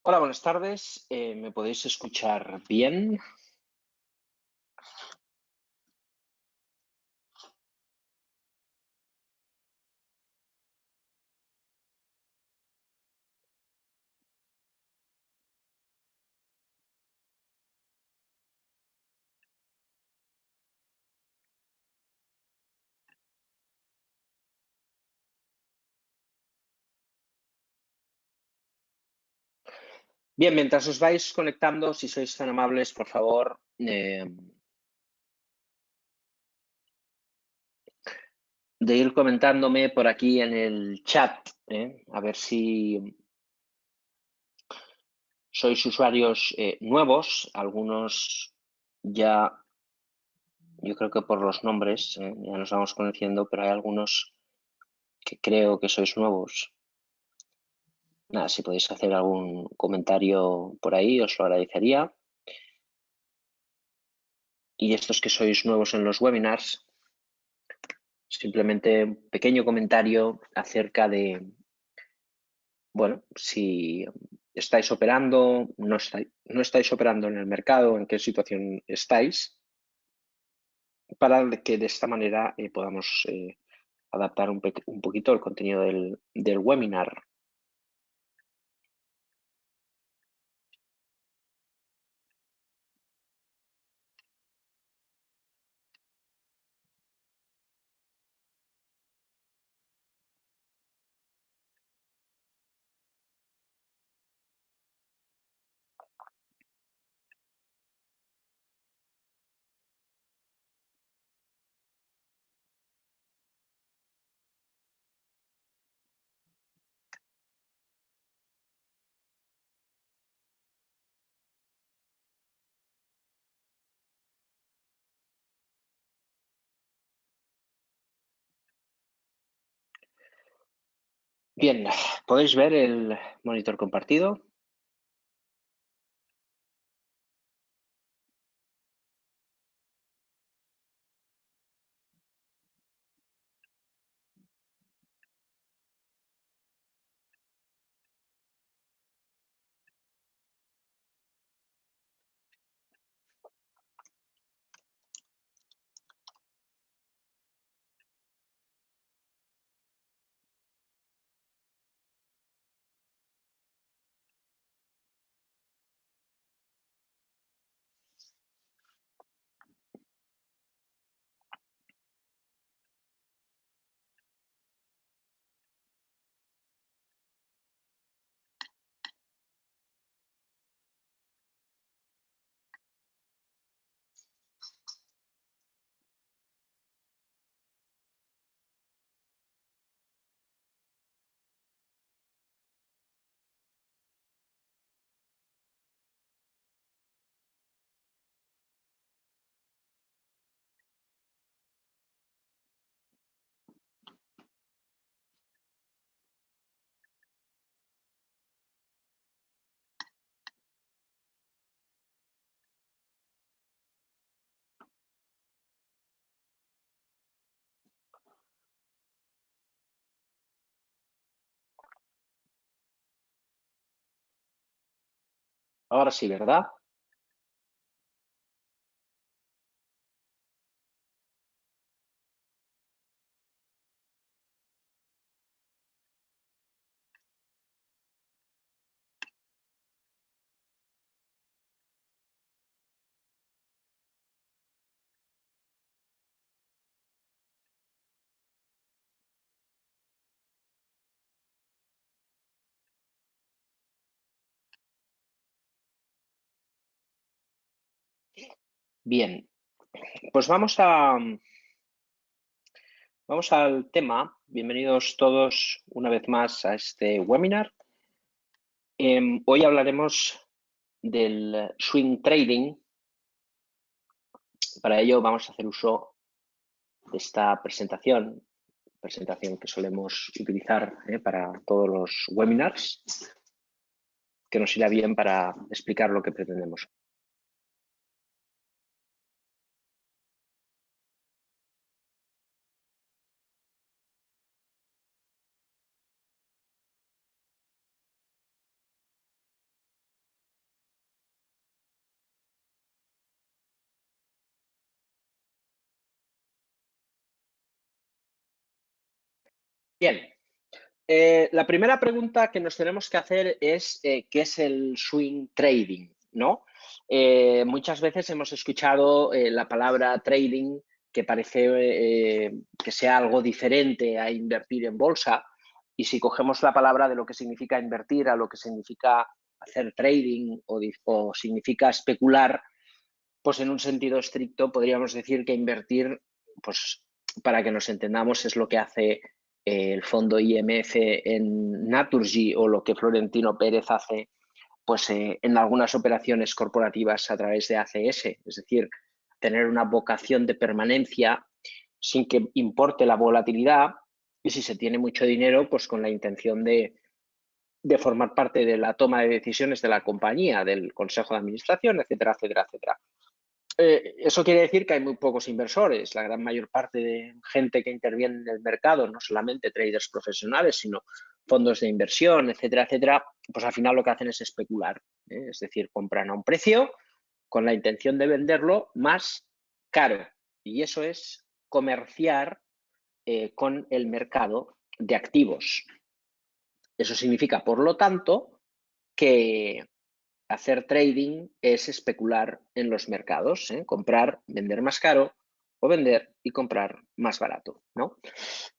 Hola, buenas tardes. ¿Me podéis escuchar bien? Bien, mientras os vais conectando, si sois tan amables, por favor, de ir comentándome por aquí en el chat, a ver si sois usuarios nuevos. Algunos ya, yo creo que por los nombres, ya nos vamos conociendo, pero hay algunos que creo que sois nuevos. Nada, si podéis hacer algún comentario por ahí, os lo agradecería. Y estos que sois nuevos en los webinars, simplemente un pequeño comentario acerca de, bueno, si estáis operando, no estáis operando en el mercado, en qué situación estáis, para que de esta manera podamos adaptar un poquito el contenido del webinar. Bien, ¿podéis ver el monitor compartido? Ahora sí, ¿verdad? Bien, pues vamos al tema. Bienvenidos todos una vez más a este webinar. Hoy hablaremos del swing trading. Para ello vamos a hacer uso de esta presentación que solemos utilizar para todos los webinars, que nos irá bien para explicar lo que pretendemos. Bien, la primera pregunta que nos tenemos que hacer es ¿qué es el swing trading? ¿No? Muchas veces hemos escuchado la palabra trading que parece que sea algo diferente a invertir en bolsa, y si cogemos la palabra de lo que significa invertir a lo que significa hacer trading o significa especular, pues en un sentido estricto podríamos decir que invertir, pues para que nos entendamos, es lo que hace el fondo IMF en Naturgy, o lo que Florentino Pérez hace pues, en algunas operaciones corporativas a través de ACS, es decir, tener una vocación de permanencia sin que importe la volatilidad, y si se tiene mucho dinero, pues con la intención de formar parte de la toma de decisiones de la compañía, del consejo de administración, etcétera, etcétera, etcétera. Eso quiere decir que hay muy pocos inversores. La gran mayor parte de gente que interviene en el mercado, no solamente traders profesionales, sino fondos de inversión, etcétera, etcétera, pues al final lo que hacen es especular. Es decir, compran a un precio con la intención de venderlo más caro. Y eso es comerciar con el mercado de activos. Eso significa, por lo tanto, que hacer trading es especular en los mercados, comprar, vender más caro, o vender y comprar más barato, ¿no?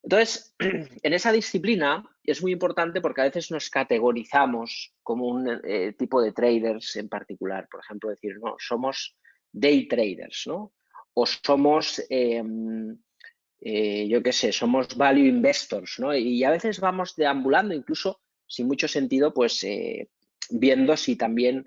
Entonces, en esa disciplina es muy importante porque a veces nos categorizamos como un tipo de traders en particular. Por ejemplo, decir, no, somos day traders, ¿no? O somos, yo qué sé, somos value investors, ¿no? Y a veces vamos deambulando, incluso sin mucho sentido, pues viendo si también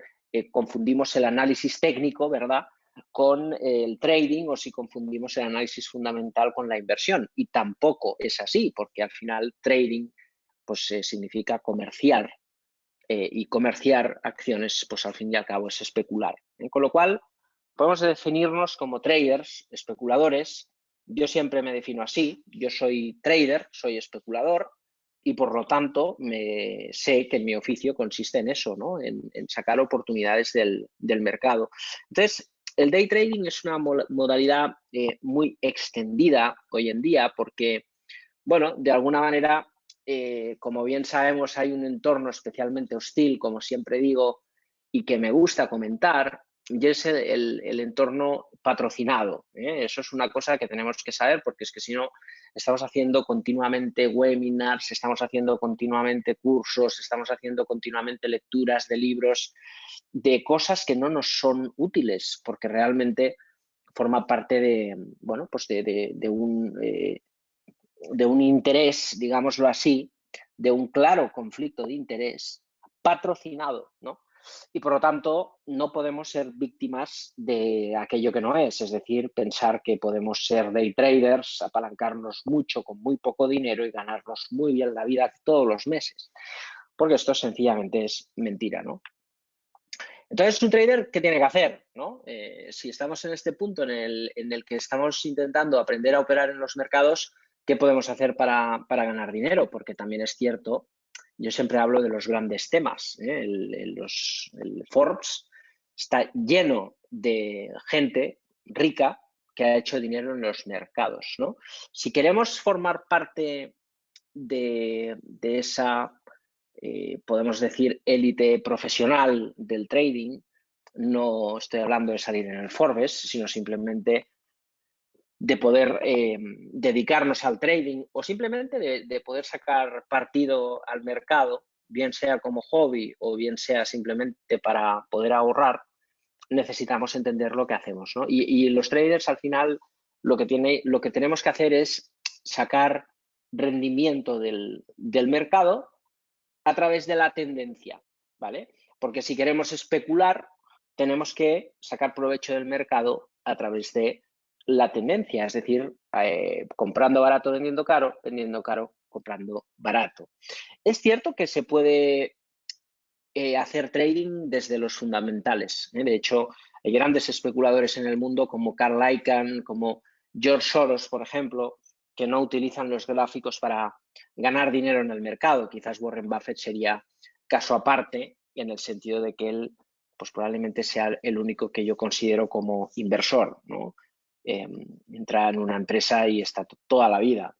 confundimos el análisis técnico, ¿verdad?, con el trading, o si confundimos el análisis fundamental con la inversión. Y tampoco es así, porque al final trading pues significa comerciar, y comerciar acciones, pues al fin y al cabo es especular. Con lo cual, podemos definirnos como traders, especuladores. Yo siempre me defino así. Yo soy trader, soy especulador, y por lo tanto sé que mi oficio consiste en eso, ¿no? En sacar oportunidades del mercado. Entonces, el day trading es una modalidad muy extendida hoy en día porque, bueno, de alguna manera, como bien sabemos, hay un entorno especialmente hostil, como siempre digo, y que me gusta comentar, y es el entorno patrocinado. Eso es una cosa que tenemos que saber, porque es que si no, estamos haciendo continuamente webinars, estamos haciendo continuamente cursos, estamos haciendo continuamente lecturas de libros, de cosas que no nos son útiles, porque realmente forma parte de, bueno, pues de un interés, digámoslo así, de un claro conflicto de interés patrocinado, ¿no? Y por lo tanto no podemos ser víctimas de aquello que no es decir, pensar que podemos ser day traders, apalancarnos mucho con muy poco dinero y ganarnos muy bien la vida todos los meses, porque esto sencillamente es mentira, ¿no? Entonces, un trader, ¿qué tiene que hacer? ¿No? Si estamos en este punto en el que estamos intentando aprender a operar en los mercados, ¿qué podemos hacer para ganar dinero? Porque también es cierto, yo siempre hablo de los grandes temas. El Forbes está lleno de gente rica que ha hecho dinero en los mercados, ¿no? Si queremos formar parte de esa, podemos decir, élite profesional del trading, no estoy hablando de salir en el Forbes, sino simplemente de poder dedicarnos al trading, o simplemente de poder sacar partido al mercado, bien sea como hobby o bien sea simplemente para poder ahorrar. Necesitamos entender lo que hacemos, ¿no? Y los traders, al final, lo que tenemos que hacer es sacar rendimiento del mercado a través de la tendencia, ¿vale? Porque si queremos especular, tenemos que sacar provecho del mercado a través de la tendencia, es decir, comprando barato, vendiendo caro, comprando barato. Es cierto que se puede hacer trading desde los fundamentales. De hecho, hay grandes especuladores en el mundo como Carl Icahn, como George Soros, por ejemplo, que no utilizan los gráficos para ganar dinero en el mercado. Quizás Warren Buffett sería caso aparte, en el sentido de que él pues probablemente sea el único que yo considero como inversor, ¿no? Entra en una empresa y está toda la vida.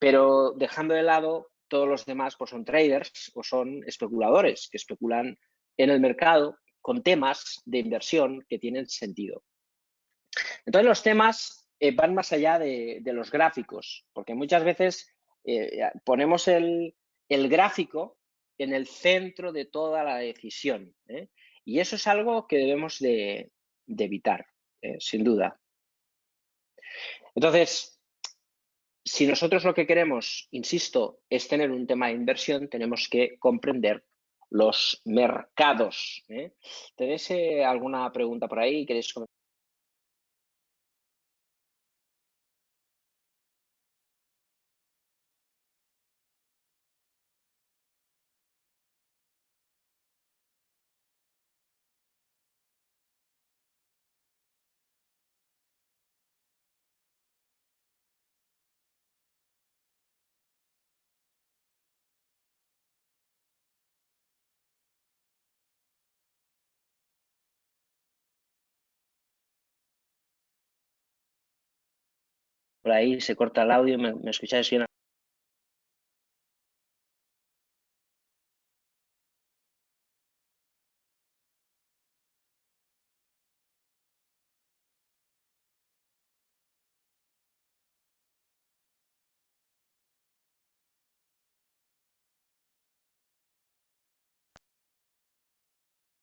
pero dejando de lado todos los demás, pues son traders o son especuladores que especulan en el mercado con temas de inversión que tienen sentido. Entonces los temas van más allá de los gráficos, porque muchas veces ponemos el gráfico en el centro de toda la decisión, ¿eh? Y eso es algo que debemos de evitar, sin duda. Entonces, si nosotros lo que queremos, insisto, es tener un tema de inversión, tenemos que comprender los mercados, ¿eh? ¿Tenéis alguna pregunta por ahí? ¿Queréis comentar? Por ahí se corta el audio, ¿me escucháis bien?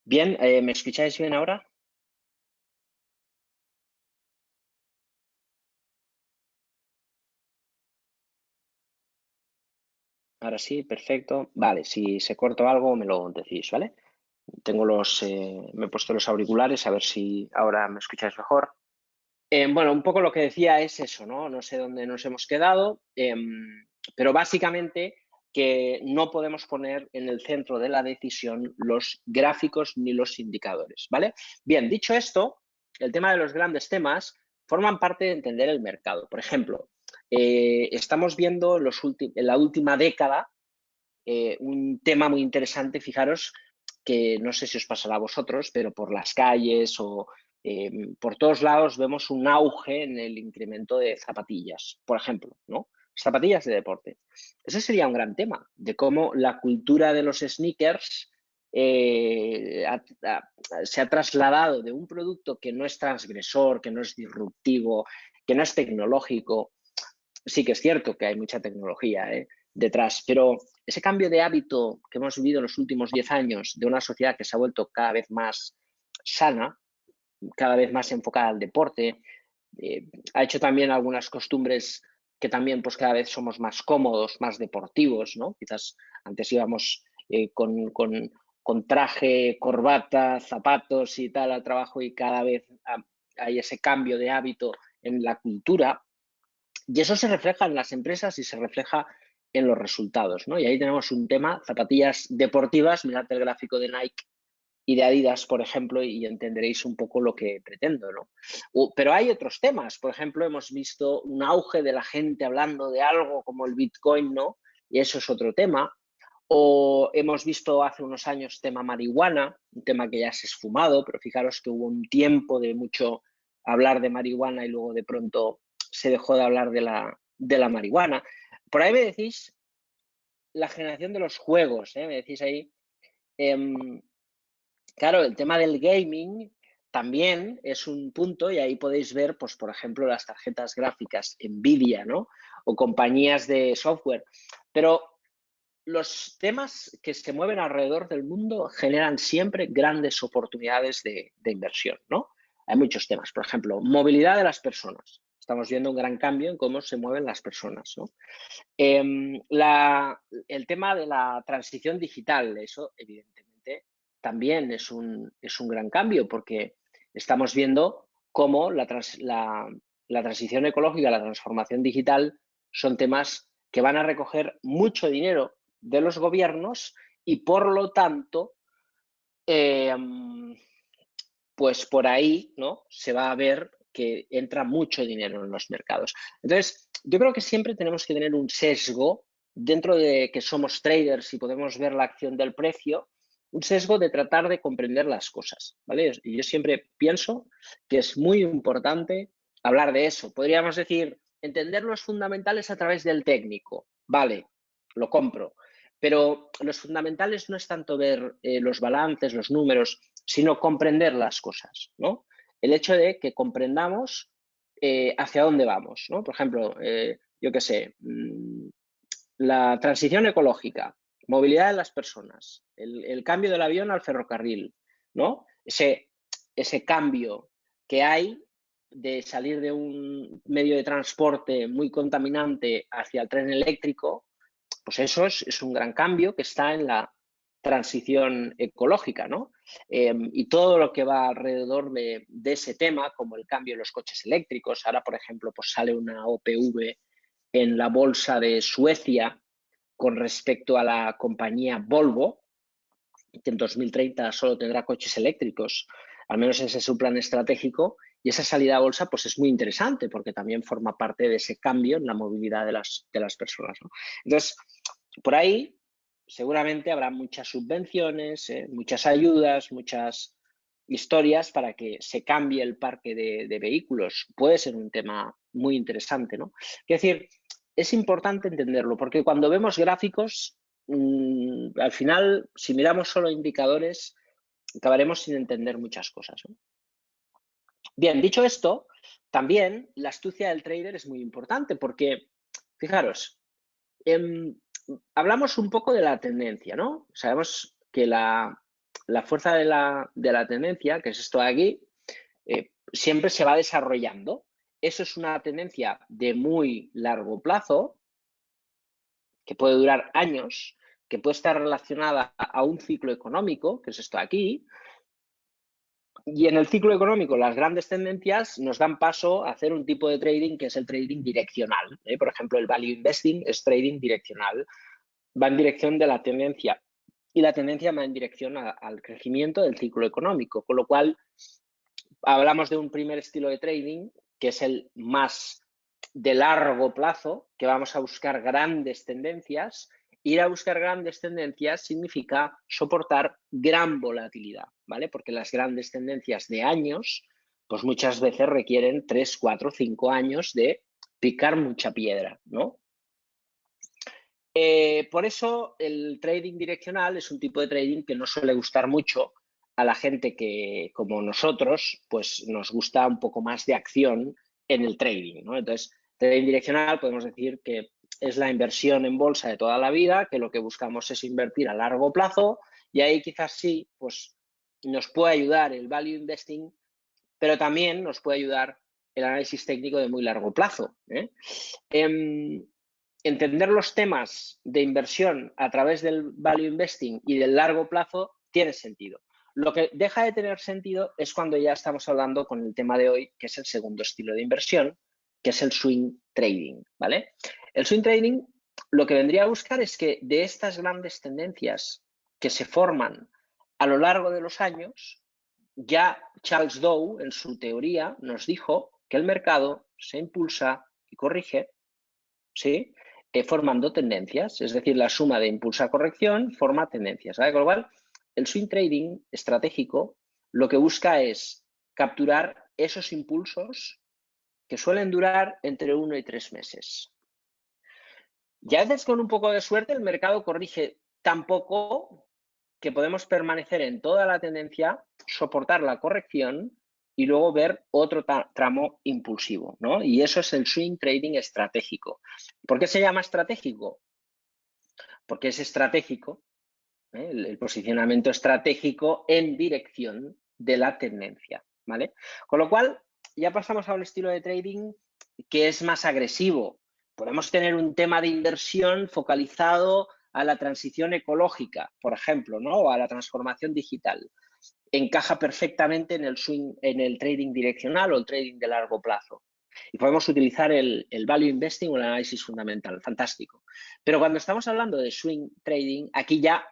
Bien, ¿me escucháis bien ahora? Ahora sí, perfecto. Vale, si se corta algo me lo decís, ¿vale? Me he puesto los auriculares, a ver si ahora me escucháis mejor. Bueno, un poco lo que decía es eso, ¿no? No sé dónde nos hemos quedado, pero básicamente que no podemos poner en el centro de la decisión los gráficos ni los indicadores, ¿vale? Bien, dicho esto, el tema de los grandes temas forman parte de entender el mercado. Por ejemplo, estamos viendo en la última década un tema muy interesante, fijaros, que no sé si os pasará a vosotros, pero por las calles o por todos lados vemos un auge en el incremento de zapatillas, por ejemplo, ¿no? Zapatillas de deporte. Ese sería un gran tema, de cómo la cultura de los sneakers se ha trasladado de un producto que no es transgresor, que no es disruptivo, que no es tecnológico. Sí que es cierto que hay mucha tecnología detrás, pero ese cambio de hábito que hemos vivido en los últimos 10 años de una sociedad que se ha vuelto cada vez más sana, cada vez más enfocada al deporte, ha hecho también algunas costumbres que también pues cada vez somos más cómodos, más deportivos, ¿no? Quizás antes íbamos con traje, corbata, zapatos y tal al trabajo y cada vez hay ese cambio de hábito en la cultura. Y eso se refleja en las empresas y se refleja en los resultados, ¿no? Y ahí tenemos un tema, zapatillas deportivas, mirad el gráfico de Nike y de Adidas, por ejemplo, y entenderéis un poco lo que pretendo, ¿no? Pero hay otros temas, por ejemplo, hemos visto un auge de la gente hablando de algo como el Bitcoin, ¿no? Y eso es otro tema. O hemos visto hace unos años tema marihuana, un tema que ya se ha esfumado, pero fijaros que hubo un tiempo de mucho hablar de marihuana y luego de pronto se dejó de hablar de la marihuana. Por ahí me decís la generación de los juegos, me decís ahí. Claro, el tema del gaming también es un punto y ahí podéis ver, pues, por ejemplo, las tarjetas gráficas Nvidia, ¿no? O compañías de software. Pero los temas que se mueven alrededor del mundo generan siempre grandes oportunidades de inversión, ¿no? Hay muchos temas, por ejemplo, movilidad de las personas. Estamos viendo un gran cambio en cómo se mueven las personas, ¿no? El tema de la transición digital, eso evidentemente también es un gran cambio porque estamos viendo cómo la transición ecológica, la transformación digital son temas que van a recoger mucho dinero de los gobiernos y por lo tanto eh, pues por ahí, ¿no? Se va a ver que entra mucho dinero en los mercados. Entonces, yo creo que siempre tenemos que tener un sesgo dentro de que somos traders y podemos ver la acción del precio, un sesgo de tratar de comprender las cosas, ¿vale? Y yo siempre pienso que es muy importante hablar de eso. Podríamos decir, entender los fundamentales a través del técnico. Vale, lo compro. Pero los fundamentales no es tanto ver los balances, los números, sino comprender las cosas, ¿no? El hecho de que comprendamos hacia dónde vamos, ¿no? Por ejemplo, yo qué sé, la transición ecológica, movilidad de las personas, el cambio del avión al ferrocarril, ¿no? Ese cambio que hay de salir de un medio de transporte muy contaminante hacia el tren eléctrico, pues eso es un gran cambio que está en la transición ecológica, ¿no? Y todo lo que va alrededor de ese tema, como el cambio en los coches eléctricos. Ahora, por ejemplo, pues sale una OPV en la bolsa de Suecia con respecto a la compañía Volvo, que en 2030 solo tendrá coches eléctricos, al menos ese es su plan estratégico, y esa salida a bolsa pues es muy interesante porque también forma parte de ese cambio en la movilidad de las personas, ¿no? Entonces, por ahí seguramente habrá muchas subvenciones, muchas ayudas, muchas historias para que se cambie el parque de vehículos. Puede ser un tema muy interesante, ¿no? Es decir, es importante entenderlo porque cuando vemos gráficos, al final, si miramos solo indicadores, acabaremos sin entender muchas cosas, ¿no? Bien, dicho esto, también la astucia del trader es muy importante porque, fijaros, hablamos un poco de la tendencia, ¿no? Sabemos que la fuerza de la tendencia, que es esto de aquí, siempre se va desarrollando. Eso es una tendencia de muy largo plazo, que puede durar años, que puede estar relacionada a un ciclo económico, que es esto de aquí, y en el ciclo económico, las grandes tendencias nos dan paso a hacer un tipo de trading que es el trading direccional. Por ejemplo, el value investing es trading direccional. Va en dirección de la tendencia y la tendencia va en dirección al crecimiento del ciclo económico. Con lo cual, hablamos de un primer estilo de trading que es el más de largo plazo, que vamos a buscar grandes tendencias. Ir a buscar grandes tendencias significa soportar gran volatilidad, ¿vale? Porque las grandes tendencias de años, pues muchas veces requieren 3, 4, 5 años de picar mucha piedra, ¿no? Por eso el trading direccional es un tipo de trading que no suele gustar mucho a la gente que, como nosotros, pues nos gusta un poco más de acción en el trading, ¿no? Entonces, trading direccional podemos decir que es la inversión en bolsa de toda la vida, que lo que buscamos es invertir a largo plazo y ahí quizás sí, pues nos puede ayudar el value investing, pero también nos puede ayudar el análisis técnico de muy largo plazo, ¿eh? Entender los temas de inversión a través del value investing y del largo plazo tiene sentido. Lo que deja de tener sentido es cuando ya estamos hablando con el tema de hoy, que es el segundo estilo de inversión, que es el swing trading, ¿vale? El swing trading lo que vendría a buscar es que de estas grandes tendencias que se forman a lo largo de los años, ya Charles Dow en su teoría nos dijo que el mercado se impulsa y corrige, ¿sí? Formando tendencias, es decir, la suma de impulsa-corrección forma tendencias, ¿vale? Con lo cual, el swing trading estratégico lo que busca es capturar esos impulsos que suelen durar entre 1 y 3 meses. Y a veces con un poco de suerte el mercado corrige tan poco que podemos permanecer en toda la tendencia, soportar la corrección y luego ver otro tramo impulsivo, ¿no? Y eso es el swing trading estratégico. ¿Por qué se llama estratégico? Porque es estratégico, el posicionamiento estratégico en dirección de la tendencia, ¿vale? Con lo cual, ya pasamos a un estilo de trading que es más agresivo. Podemos tener un tema de inversión focalizado a la transición ecológica, por ejemplo, ¿no? O a la transformación digital. Encaja perfectamente en el swing, en el trading direccional o el trading de largo plazo. Y podemos utilizar el value investing o el análisis fundamental. Fantástico. Pero cuando estamos hablando de swing trading, aquí ya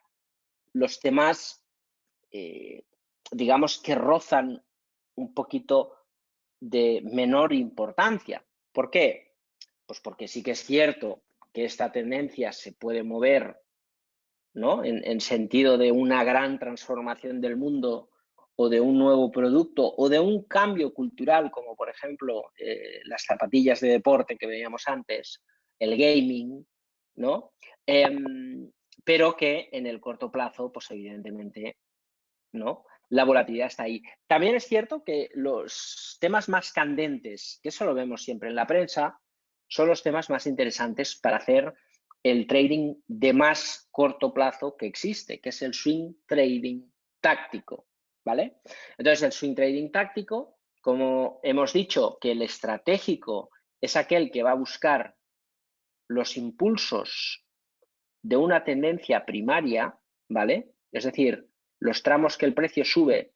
los temas, digamos que rozan un poquito de menor importancia. ¿Por qué? Pues porque sí que es cierto que esta tendencia se puede mover, ¿no? En sentido de una gran transformación del mundo o de un nuevo producto o de un cambio cultural, como por ejemplo las zapatillas de deporte que veíamos antes, el gaming, ¿no? Pero que en el corto plazo, pues evidentemente, ¿no? La volatilidad está ahí. También es cierto que los temas más candentes, que eso lo vemos siempre en la prensa, son los temas más interesantes para hacer el trading de más corto plazo que existe, que es el swing trading táctico, ¿vale? Entonces, el swing trading táctico, como hemos dicho, que el estratégico es aquel que va a buscar los impulsos de una tendencia primaria, ¿vale? Es decir, los tramos que el precio sube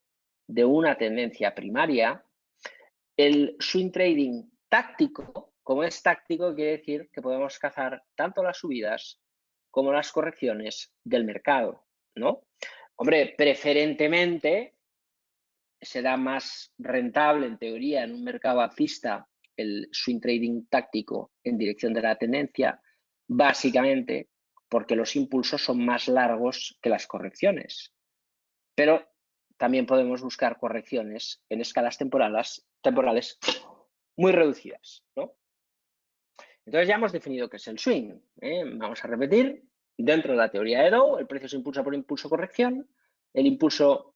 de una tendencia primaria. El swing trading táctico, como es táctico, quiere decir que podemos cazar tanto las subidas como las correcciones del mercado, ¿no? Hombre, preferentemente será más rentable, en teoría, en un mercado alcista, el swing trading táctico en dirección de la tendencia, básicamente porque los impulsos son más largos que las correcciones. Pero también podemos buscar correcciones en escalas temporales muy reducidas, ¿no? Entonces ya hemos definido qué es el swing. Vamos a repetir. Dentro de la teoría de Dow, el precio se impulsa por impulso corrección. El impulso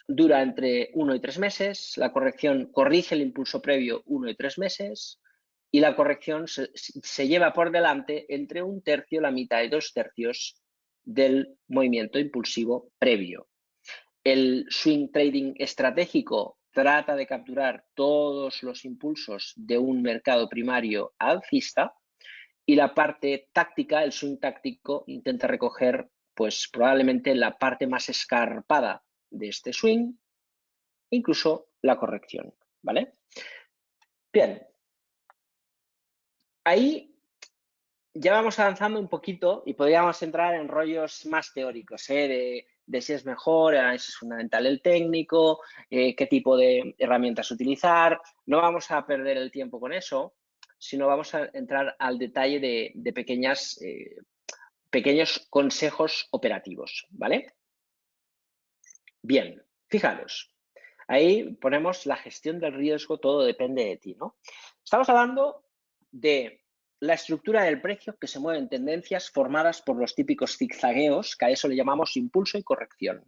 dura entre 1 y 3 meses. La corrección corrige el impulso previo 1 y 3 meses. Y la corrección se lleva por delante entre 1/3, la mitad y 2/3 del movimiento impulsivo previo. El swing trading estratégico trata de capturar todos los impulsos de un mercado primario alcista y la parte táctica, el swing táctico, intenta recoger pues probablemente la parte más escarpada de este swing, incluso la corrección, ¿vale? Bien. Ahí ya vamos avanzando un poquito y podríamos entrar en rollos más teóricos, de si es mejor, el análisis fundamental, el técnico, qué tipo de herramientas utilizar. No vamos a perder el tiempo con eso, sino vamos a entrar al detalle de pequeños consejos operativos, ¿vale? Bien, fijaros. Ahí ponemos la gestión del riesgo, todo depende de ti, ¿no? Estamos hablando de la estructura del precio que se mueve en tendencias formadas por los típicos zigzagueos, que a eso le llamamos impulso y corrección.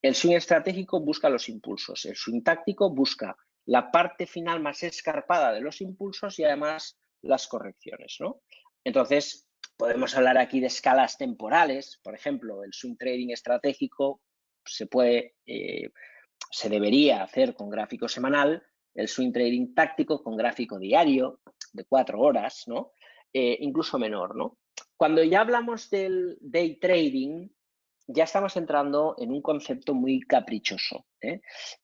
El swing estratégico busca los impulsos, el swing táctico busca la parte final más escarpada de los impulsos y además las correcciones, ¿no? Entonces, podemos hablar aquí de escalas temporales, por ejemplo, el swing trading estratégico se debería hacer con gráfico semanal, el swing trading táctico con gráfico diario de 4 horas, ¿no? Incluso menor, ¿no? Cuando ya hablamos del day trading, ya estamos entrando en un concepto muy caprichoso.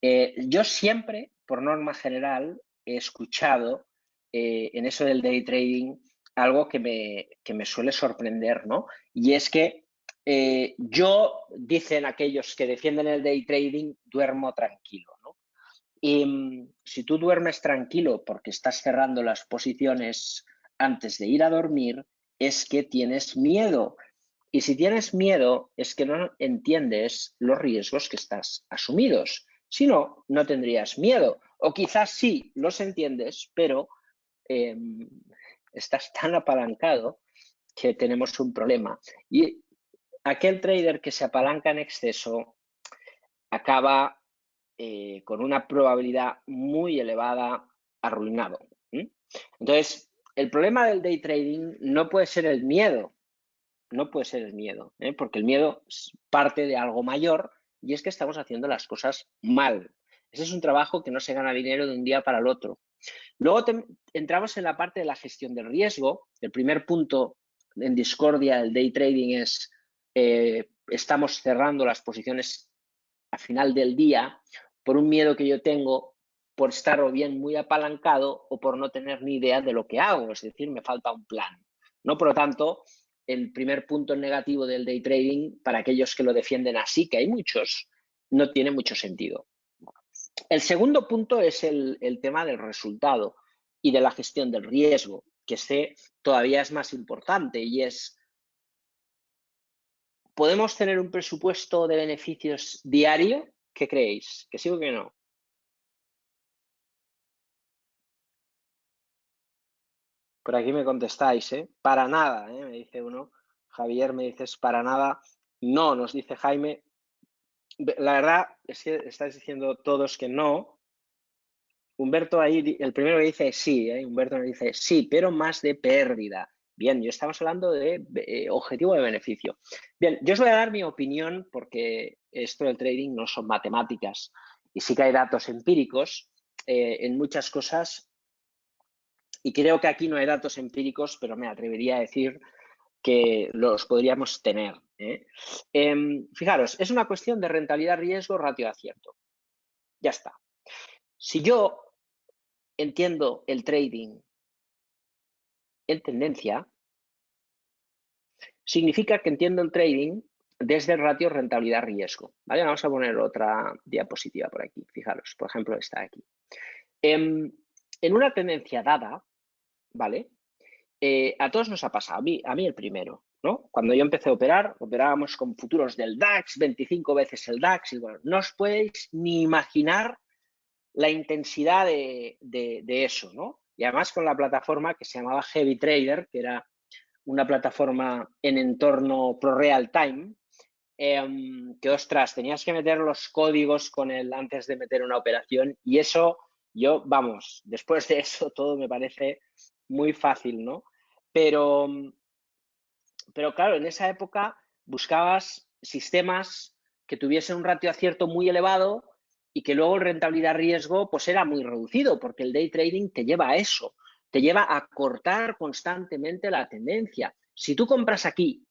Yo siempre, por norma general, he escuchado en eso del day trading algo que me suele sorprender, ¿no? Y es que dicen aquellos que defienden el day trading, duermo tranquilo, ¿no? Y si tú duermes tranquilo porque estás cerrando las posiciones antes de ir a dormir, es que tienes miedo. Y si tienes miedo, es que no entiendes los riesgos que estás asumidos. Si no, no tendrías miedo. O quizás sí los entiendes, pero estás tan apalancado que tenemos un problema. Y aquel trader que se apalanca en exceso acaba con una probabilidad muy elevada arruinado. Entonces, el problema del day trading no puede ser el miedo, porque el miedo parte de algo mayor y es que estamos haciendo las cosas mal. Ese es un trabajo que no se gana dinero de un día para el otro. Luego entramos en la parte de la gestión del riesgo. El primer punto en discordia del day trading es estamos cerrando las posiciones a final del día por un miedo que yo tengo por estar o bien muy apalancado o por no tener ni idea de lo que hago, es decir, me falta un plan, ¿no? Por lo tanto, el primer punto negativo del day trading, para aquellos que lo defienden así, que hay muchos, no tiene mucho sentido. El segundo punto es el tema del resultado y de la gestión del riesgo, que todavía es más importante y es, ¿podemos tener un presupuesto de beneficios diario ¿Qué creéis? ¿Que sí o que no? Por aquí me contestáis, ¿eh? Para nada, ¿eh? Me dice uno. Javier, me dices, para nada. No, nos dice Jaime. La verdad es que estáis diciendo todos que no. Humberto ahí, el primero que dice sí, ¿eh? Humberto me dice sí, pero más de pérdida. Bien, yo estamos hablando de objetivo de beneficio. Bien, yo os voy a dar mi opinión porque esto del trading no son matemáticas y sí que hay datos empíricos en muchas cosas y creo que aquí no hay datos empíricos, pero me atrevería a decir que los podríamos tener. Fijaros, es una cuestión de rentabilidad, riesgo, ratio acierto. Ya está. Si yo entiendo el trading en tendencia, significa que entiendo el trading desde el ratio rentabilidad-riesgo. ¿Vale? Vamos a poner otra diapositiva por aquí. Fijaros, por ejemplo, esta de aquí. En una tendencia dada, ¿vale? A todos nos ha pasado, a mí el primero, ¿no? Cuando yo empecé a operar, operábamos con futuros del DAX, 25 veces el DAX, y bueno, no os podéis ni imaginar la intensidad de eso, ¿no? Y además con la plataforma que se llamaba Heavy Trader, que era una plataforma en entorno pro real time, que ostras, tenías que meter los códigos con él antes de meter una operación y eso, yo, vamos, después de eso todo me parece muy fácil, ¿no? Pero, pero claro, en esa época buscabas sistemas que tuviesen un ratio acierto muy elevado y que luego el rentabilidad-riesgo pues era muy reducido, porque el day trading te lleva a eso, te lleva a cortar constantemente la tendencia. Si tú compras aquí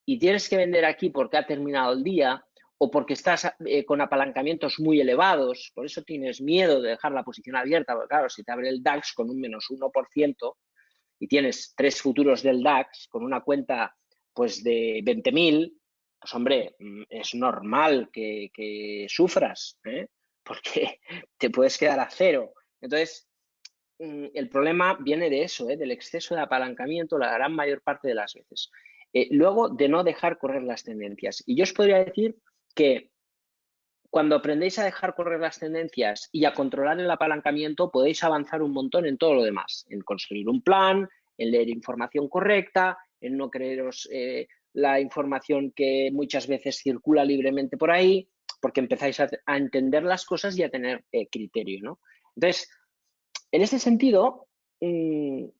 y tienes que vender aquí porque ha terminado el día o porque estás con apalancamientos muy elevados, por eso tienes miedo de dejar la posición abierta, porque claro, si te abre el DAX con un menos 1% y tienes 3 futuros del DAX con una cuenta pues de 20.000, pues hombre, es normal que sufras, ¿eh? Porque te puedes quedar a cero. Entonces, el problema viene de eso, del exceso de apalancamiento la gran mayor parte de las veces. Luego, de no dejar correr las tendencias. Y yo os podría decir que cuando aprendéis a dejar correr las tendencias y a controlar el apalancamiento, podéis avanzar un montón en todo lo demás, en construir un plan, en leer información correcta, en no creeros la información que muchas veces circula libremente por ahí, porque empezáis a entender las cosas y a tener criterio, ¿no? Entonces, en este sentido, el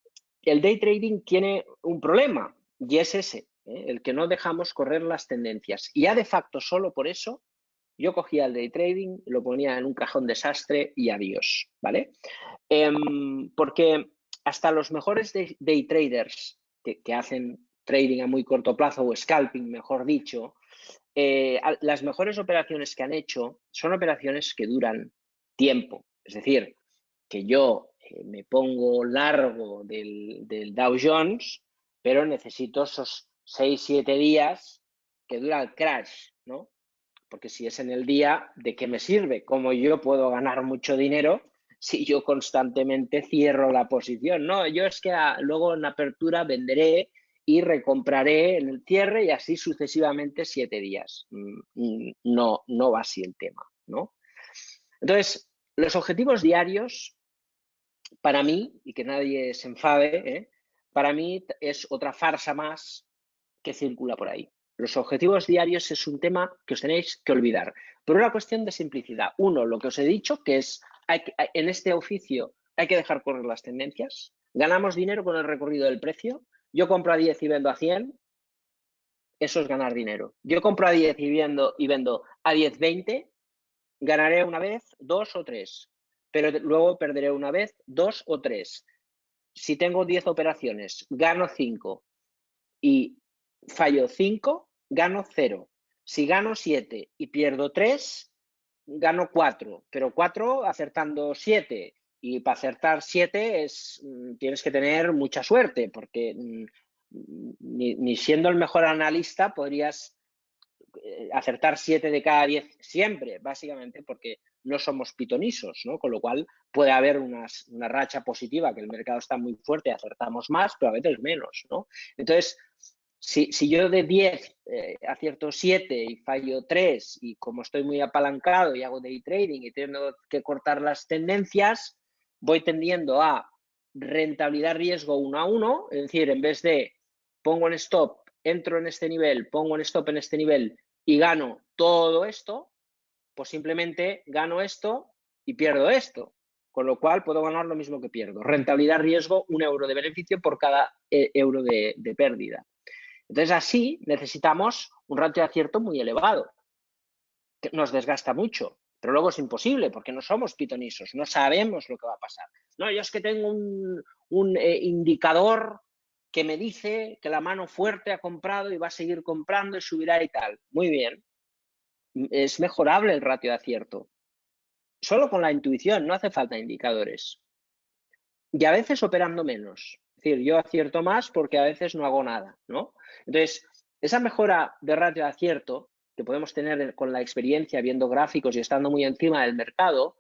day trading tiene un problema y es ese, el que no dejamos correr las tendencias. Y ya de facto, solo por eso, yo cogía el day trading, lo ponía en un cajón desastre y adiós, ¿vale? Porque hasta los mejores day traders que hacen trading a muy corto plazo o scalping, mejor dicho, las mejores operaciones que han hecho son operaciones que duran tiempo. Es decir, que yo me pongo largo del Dow Jones, pero necesito esos 6-7 días que dura el crash, ¿no? Porque si es en el día, ¿de qué me sirve? ¿Cómo yo puedo ganar mucho dinero si yo constantemente cierro la posición? No, yo es que luego en apertura venderé y recompraré en el cierre y así sucesivamente 7 días. No, no va así el tema, ¿no? Entonces, los objetivos diarios, para mí, y que nadie se enfade, para mí es otra farsa más que circula por ahí. Los objetivos diarios es un tema que os tenéis que olvidar. Por una cuestión de simplicidad. Uno, lo que os he dicho, que es en este oficio hay que dejar correr las tendencias. Ganamos dinero con el recorrido del precio. Yo compro a 10 y vendo a 100. Eso es ganar dinero. Yo compro a 10 y vendo a 10,20. Ganaré una vez, dos o tres. Pero luego perderé una vez, dos o tres. Si tengo 10 operaciones, gano 5 y fallo 5, gano 0. Si gano 7 y pierdo 3, gano 4, pero 4 acertando 7. Y para acertar 7 tienes que tener mucha suerte, porque ni siendo el mejor analista podrías acertar 7 de cada 10 siempre, básicamente porque no somos pitonisos, ¿no? Con lo cual puede haber una racha positiva, que el mercado está muy fuerte, acertamos más, pero a veces menos, ¿no? Entonces, Si yo de 10 acierto 7 y fallo 3, y como estoy muy apalancado y hago day trading y tengo que cortar las tendencias, voy tendiendo a rentabilidad riesgo 1 a 1, es decir, en vez de pongo en stop, entro en este nivel, pongo en stop en este nivel y gano todo esto, pues simplemente gano esto y pierdo esto. Con lo cual puedo ganar lo mismo que pierdo. Rentabilidad riesgo, 1 euro de beneficio por cada euro de pérdida. Entonces, así necesitamos un ratio de acierto muy elevado, que nos desgasta mucho, pero luego es imposible porque no somos pitonisos, no sabemos lo que va a pasar. No, yo es que tengo un indicador que me dice que la mano fuerte ha comprado y va a seguir comprando y subirá y tal. Muy bien, es mejorable el ratio de acierto. Solo con la intuición, no hace falta indicadores. Y a veces operando menos. Es decir, yo acierto más porque a veces no hago nada, ¿no? Entonces, esa mejora de ratio de acierto que podemos tener con la experiencia, viendo gráficos y estando muy encima del mercado,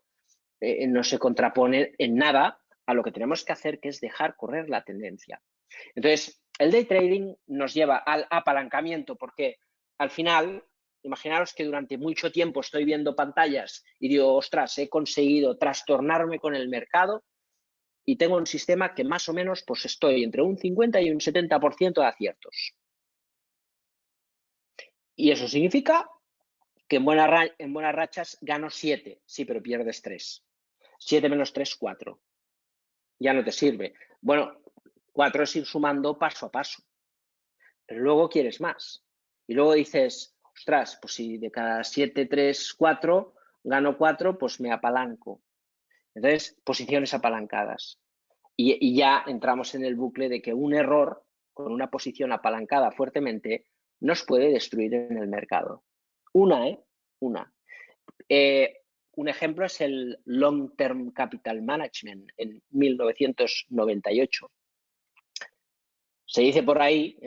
no se contrapone en nada a lo que tenemos que hacer, que es dejar correr la tendencia. Entonces, el day trading nos lleva al apalancamiento porque al final, imaginaros que durante mucho tiempo estoy viendo pantallas y digo, ostras, he conseguido trastornarme con el mercado y tengo un sistema que más o menos pues estoy entre un 50 y un 70% de aciertos. Y eso significa que en buenas rachas gano 7, sí, pero pierdes 3. 7 menos 3, 4. Ya no te sirve. Bueno, 4 es ir sumando paso a paso, pero luego quieres más. Y luego dices, ostras, pues si de cada 7, 3, 4 gano 4, pues me apalanco. Entonces, posiciones apalancadas. Y ya entramos en el bucle de que un error con una posición apalancada fuertemente nos puede destruir en el mercado. Una. Un ejemplo es el Long Term Capital Management en 1998. Se dice por ahí,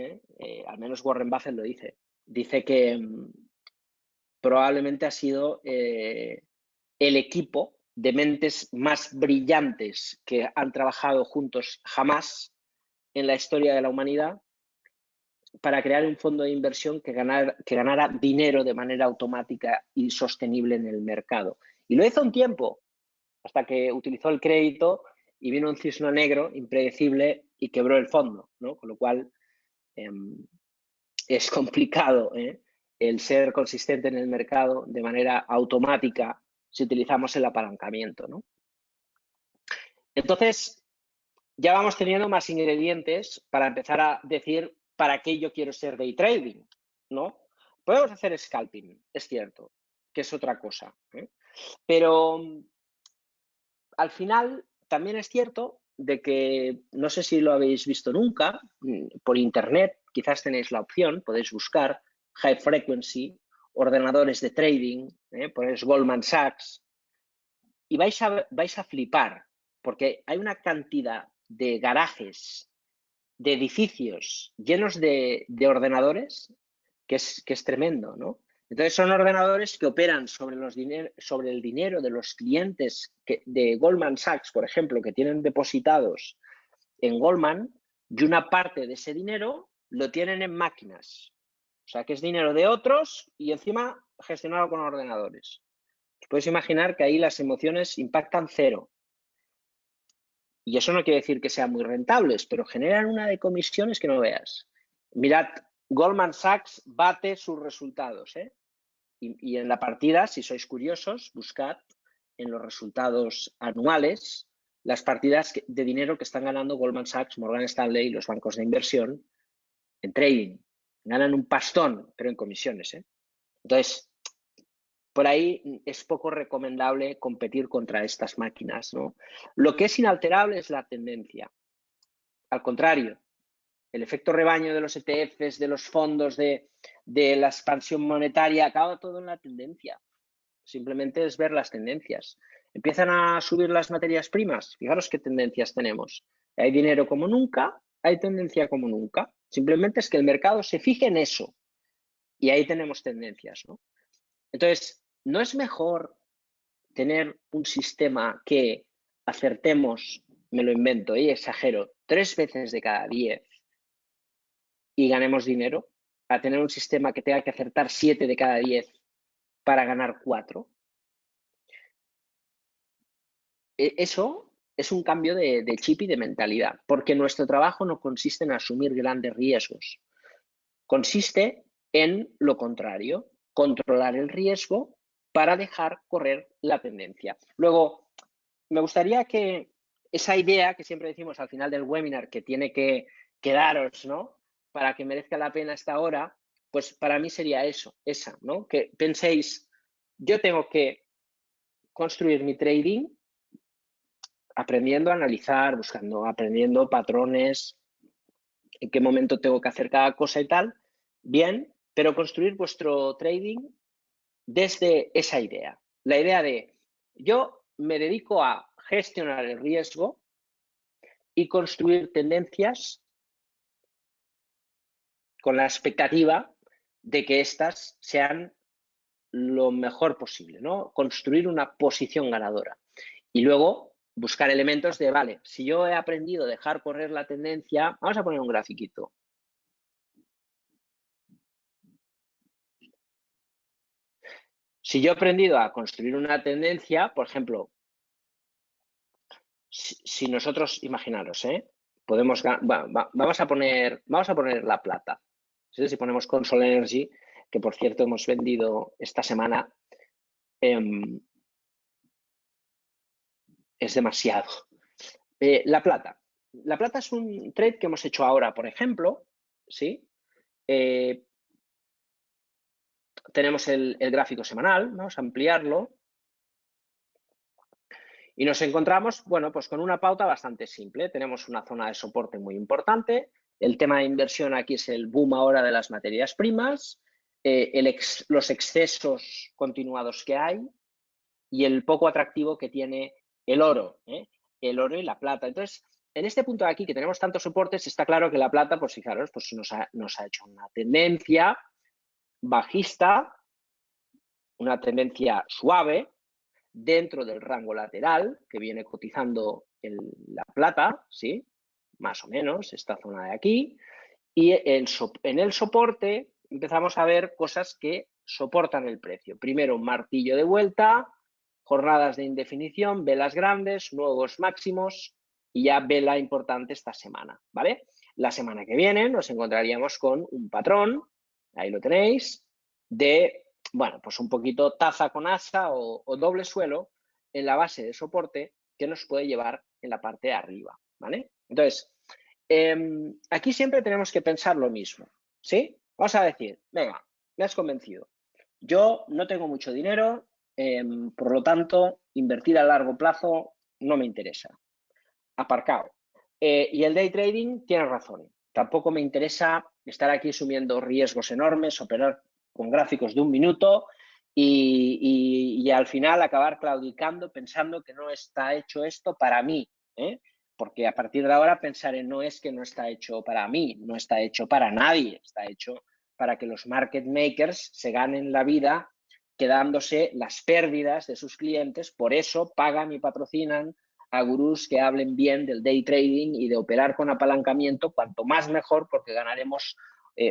al menos Warren Buffett lo dice que probablemente ha sido el equipo de mentes más brillantes que han trabajado juntos jamás en la historia de la humanidad para crear un fondo de inversión que ganara dinero de manera automática y sostenible en el mercado. Y lo hizo un tiempo, hasta que utilizó el crédito y vino un cisne negro impredecible y quebró el fondo, ¿no? Con lo cual es complicado el ser consistente en el mercado de manera automática si utilizamos el apalancamiento, ¿no? Entonces, ya vamos teniendo más ingredientes para empezar a decir para qué yo quiero ser day trading, ¿no? Podemos hacer scalping, es cierto, que es otra cosa, ¿eh? Pero al final también es cierto de que, no sé si lo habéis visto nunca, por internet, quizás tenéis la opción, podéis buscar high frequency, ordenadores de trading, ponéis Goldman Sachs y vais a flipar, porque hay una cantidad de garajes, de edificios llenos de ordenadores que es tremendo, ¿no? Entonces son ordenadores que operan sobre el dinero de los clientes de Goldman Sachs, por ejemplo, que tienen depositados en Goldman, y una parte de ese dinero lo tienen en máquinas. O sea, que es dinero de otros y encima gestionado con ordenadores. Os podéis imaginar que ahí las emociones impactan cero. Y eso no quiere decir que sean muy rentables, pero generan una de comisiones que no veas. Mirad, Goldman Sachs bate sus resultados, ¿eh? Y en la partida, si sois curiosos, buscad en los resultados anuales las partidas de dinero que están ganando Goldman Sachs, Morgan Stanley y los bancos de inversión en trading. Ganan un pastón, pero en comisiones, ¿eh? Entonces, por ahí es poco recomendable competir contra estas máquinas, ¿no? Lo que es inalterable es la tendencia. Al contrario, el efecto rebaño de los ETFs, de los fondos, de la expansión monetaria, acaba todo en la tendencia. Simplemente es ver las tendencias. Empiezan a subir las materias primas. Fijaros qué tendencias tenemos. Hay dinero como nunca, hay tendencia como nunca. Simplemente es que el mercado se fije en eso. Y ahí tenemos tendencias, ¿no? Entonces, ¿no es mejor tener un sistema que acertemos, me lo invento y exagero, 3 veces de cada 10 y ganemos dinero, a tener un sistema que tenga que acertar 7 de cada 10 para ganar 4. Eso es un cambio de chip y de mentalidad, porque nuestro trabajo no consiste en asumir grandes riesgos, consiste en lo contrario, controlar el riesgo para dejar correr la tendencia. Luego, me gustaría que esa idea que siempre decimos al final del webinar que tiene que quedaros, ¿no? Para que merezca la pena esta hora, pues para mí sería esa, ¿no? Que penséis, yo tengo que construir mi trading aprendiendo a analizar, aprendiendo patrones, en qué momento tengo que hacer cada cosa y tal, bien, pero construir vuestro trading desde esa idea. La idea de yo me dedico a gestionar el riesgo y construir tendencias con la expectativa de que éstas sean lo mejor posible, ¿no? Construir una posición ganadora. Y luego buscar elementos de, vale, si yo he aprendido a dejar correr la tendencia, vamos a poner un grafiquito. Si yo he aprendido a construir una tendencia, por ejemplo, si nosotros, imaginaros, podemos, vamos a poner la plata. ¿Sí? Si ponemos Consol Energy, que por cierto hemos vendido esta semana, es demasiado. La plata. La plata es un trade que hemos hecho ahora, por ejemplo, ¿sí? Tenemos el gráfico semanal, vamos a ampliarlo. Y nos encontramos, bueno, pues con una pauta bastante simple. Tenemos una zona de soporte muy importante. El tema de inversión aquí es el boom ahora de las materias primas, los excesos continuados que hay y el poco atractivo que tiene el oro, el oro y la plata. Entonces, en este punto de aquí que tenemos tantos soportes, está claro que la plata, pues fijaros, pues nos ha hecho una tendencia bajista, una tendencia suave, dentro del rango lateral que viene cotizando la plata, ¿sí? Más o menos, esta zona de aquí. Y en el soporte empezamos a ver cosas que soportan el precio. Primero, un martillo de vuelta, jornadas de indefinición, velas grandes, nuevos máximos y ya vela importante esta semana, ¿vale? La semana que viene nos encontraríamos con un patrón, ahí lo tenéis, de, bueno, pues un poquito taza con asa o doble suelo en la base de soporte que nos puede llevar en la parte de arriba, ¿vale? Entonces, aquí siempre tenemos que pensar lo mismo, ¿sí? Vamos a decir, venga, me has convencido. Yo no tengo mucho dinero, por lo tanto, invertir a largo plazo no me interesa. Aparcado. Y el day trading, tienes razón. Tampoco me interesa estar aquí asumiendo riesgos enormes, operar con gráficos de 1 minuto y al final acabar claudicando pensando que no está hecho esto para mí. Porque a partir de ahora pensaré, no es que no está hecho para mí, no está hecho para nadie, está hecho para que los market makers se ganen la vida quedándose las pérdidas de sus clientes, por eso pagan y patrocinan a gurús que hablen bien del day trading y de operar con apalancamiento, cuanto más mejor, porque ganaremos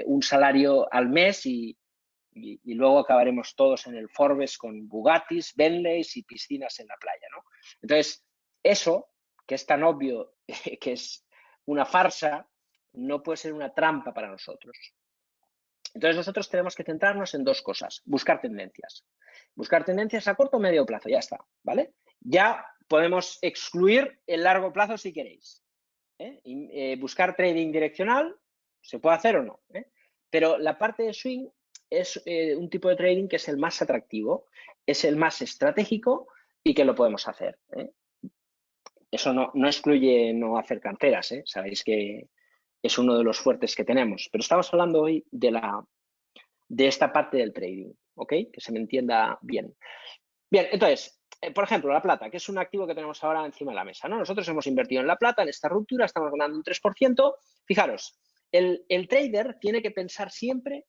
un salario al mes y luego acabaremos todos en el Forbes con Bugattis, Bentleys y piscinas en la playa, ¿no? Entonces, eso, que es tan obvio que es una farsa, no puede ser una trampa para nosotros. Entonces, nosotros tenemos que centrarnos en 2 cosas. Buscar tendencias. Buscar tendencias a corto o medio plazo, ya está, ¿vale? Ya podemos excluir el largo plazo si queréis. Buscar trading direccional, se puede hacer o no. Pero la parte de swing es un tipo de trading que es el más atractivo, es el más estratégico y que lo podemos hacer. Eso no excluye no hacer carteras, sabéis que es uno de los fuertes que tenemos, pero estamos hablando hoy de esta parte del trading, ¿ok? Que se me entienda bien. Bien, entonces, por ejemplo, la plata, que es un activo que tenemos ahora encima de la mesa, ¿no? Nosotros hemos invertido en la plata, en esta ruptura, estamos ganando un 3%. Fijaros, el trader tiene que pensar siempre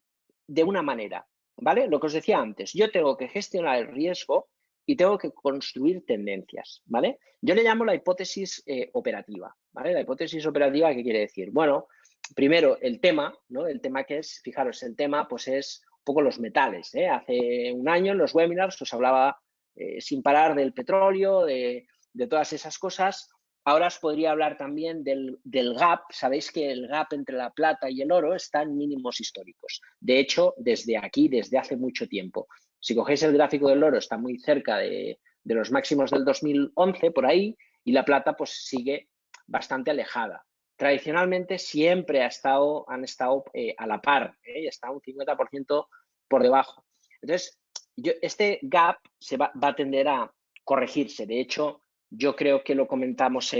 de una manera, ¿vale? Lo que os decía antes, yo tengo que gestionar el riesgo y tengo que construir tendencias, ¿vale? Yo le llamo la hipótesis operativa, ¿vale? La hipótesis operativa, ¿qué quiere decir? Bueno, primero el tema, ¿no? El tema que es, fijaros, el tema pues es un poco los metales. Hace un año en los webinars os hablaba sin parar del petróleo, de todas esas cosas. Ahora os podría hablar también del gap. Sabéis que el gap entre la plata y el oro está en mínimos históricos. De hecho, desde aquí, desde hace mucho tiempo. Si cogéis el gráfico del oro, está muy cerca de los máximos del 2011, por ahí, y la plata pues sigue bastante alejada. Tradicionalmente siempre han estado a la par, está un 50% por debajo. Entonces, este gap va a tender a corregirse. De hecho, yo creo que lo comentamos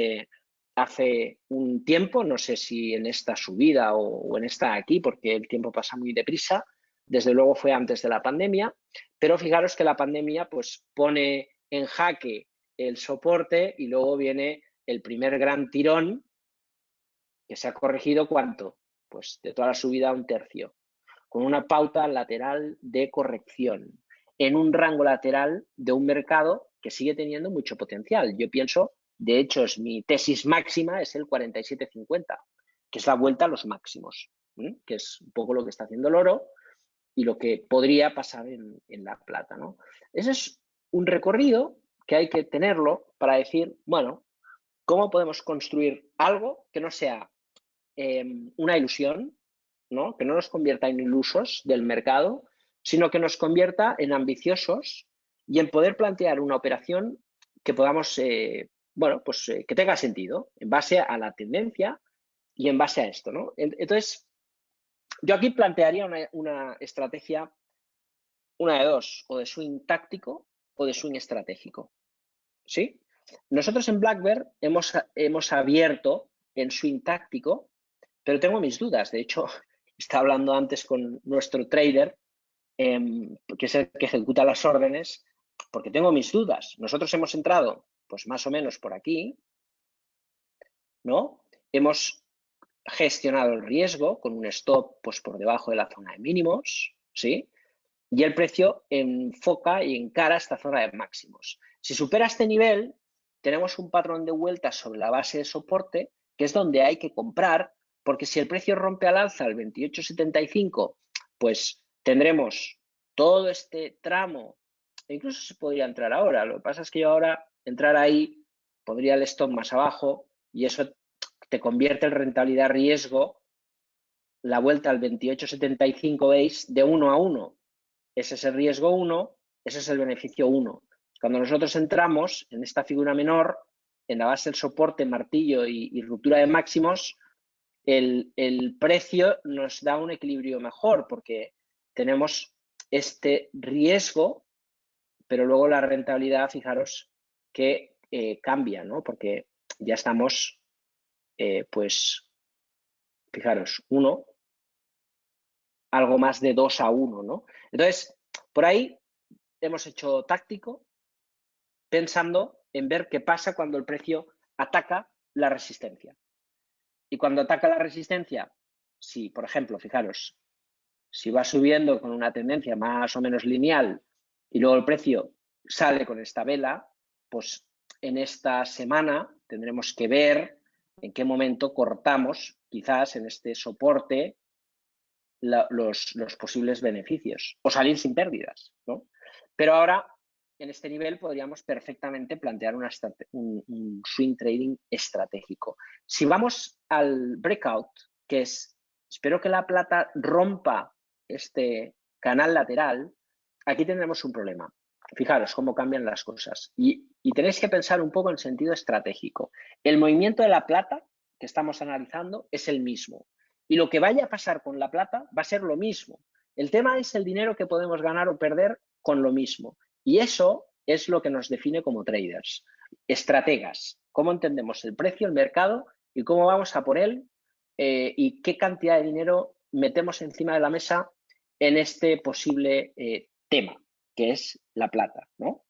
hace un tiempo, no sé si en esta subida o en esta aquí, porque el tiempo pasa muy deprisa. Desde luego fue antes de la pandemia, pero fijaros que la pandemia pues pone en jaque el soporte y luego viene el primer gran tirón que se ha corregido ¿cuánto? Pues de toda la subida un tercio, con una pauta lateral de corrección en un rango lateral de un mercado que sigue teniendo mucho potencial. Yo pienso, de hecho, mi tesis máxima es el 47.50, que es la vuelta a los máximos, que es un poco lo que está haciendo el oro y lo que podría pasar en la plata, ¿no? Ese es un recorrido que hay que tenerlo para decir, bueno, ¿cómo podemos construir algo que no sea una ilusión, ¿no? Que no nos convierta en ilusos del mercado, sino que nos convierta en ambiciosos y en poder plantear una operación que podamos, que tenga sentido en base a la tendencia y en base a esto, ¿no? Entonces, yo aquí plantearía una estrategia, una de dos, o de swing táctico o de swing estratégico, ¿sí? Nosotros en Black Bear hemos abierto en swing táctico, pero tengo mis dudas. De hecho, estaba hablando antes con nuestro trader, que es el que ejecuta las órdenes, porque tengo mis dudas. Nosotros hemos entrado, pues más o menos por aquí, ¿no? Hemos gestionado el riesgo con un stop pues por debajo de la zona de mínimos, ¿sí? Y el precio enfoca y encara esta zona de máximos. Si supera este nivel, tenemos un patrón de vuelta sobre la base de soporte, que es donde hay que comprar, porque si el precio rompe al alza el 28.75, pues tendremos todo este tramo, e incluso se podría entrar ahora. Lo que pasa es que yo ahora entrar ahí pondría el stop más abajo y eso te convierte en rentabilidad riesgo la vuelta al 28.75, veis, de 1 a 1. Ese es el riesgo 1, ese es el beneficio 1. Cuando nosotros entramos en esta figura menor, en la base del soporte, martillo y ruptura de máximos, el precio nos da un equilibrio mejor porque tenemos este riesgo, pero luego la rentabilidad, fijaros, que cambia, ¿no? Porque ya estamos, pues, fijaros, 1, algo más de 2 a 1, ¿no? Entonces, por ahí hemos hecho táctico pensando en ver qué pasa cuando el precio ataca la resistencia. Y cuando ataca la resistencia, si, por ejemplo, fijaros, si va subiendo con una tendencia más o menos lineal y luego el precio sale con esta vela, pues en esta semana tendremos que ver en qué momento cortamos, quizás en este soporte, los posibles beneficios o salir sin pérdidas, ¿no? Pero ahora, en este nivel, podríamos perfectamente plantear un swing trading estratégico. Si vamos al breakout, que es, espero que la plata rompa este canal lateral, aquí tendremos un problema. Fijaros cómo cambian las cosas. Y tenéis que pensar un poco en sentido estratégico. El movimiento de la plata que estamos analizando es el mismo. Y lo que vaya a pasar con la plata va a ser lo mismo. El tema es el dinero que podemos ganar o perder con lo mismo. Y eso es lo que nos define como traders, estrategas. Cómo entendemos el precio, el mercado y cómo vamos a por él y qué cantidad de dinero metemos encima de la mesa en este posible tema, que es la plata, ¿no?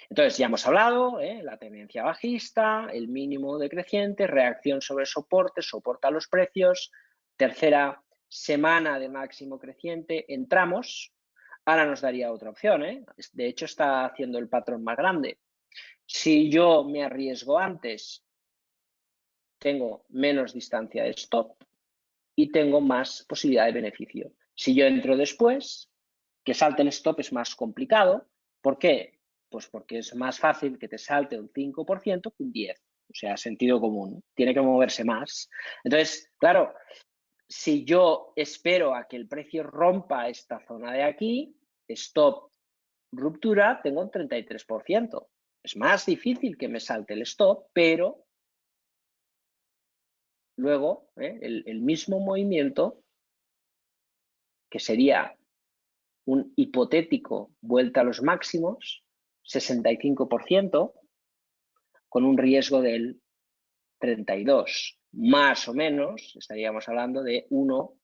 Entonces, ya hemos hablado, la tendencia bajista, el mínimo decreciente, reacción sobre soporte, soporta los precios, tercera semana de máximo creciente, entramos. Ahora nos daría otra opción, de hecho está haciendo el patrón más grande. Si yo me arriesgo antes, tengo menos distancia de stop, y tengo más posibilidad de beneficio. Si yo entro después, que salte el stop es más complicado. ¿Por qué? Pues porque es más fácil que te salte un 5% que un 10%. O sea, sentido común. Tiene que moverse más. Entonces, claro, si yo espero a que el precio rompa esta zona de aquí, stop, ruptura, tengo un 33%. Es más difícil que me salte el stop, pero luego el mismo movimiento, que sería un hipotético vuelta a los máximos, 65%, con un riesgo del 32%. Más o menos, estaríamos hablando de 1,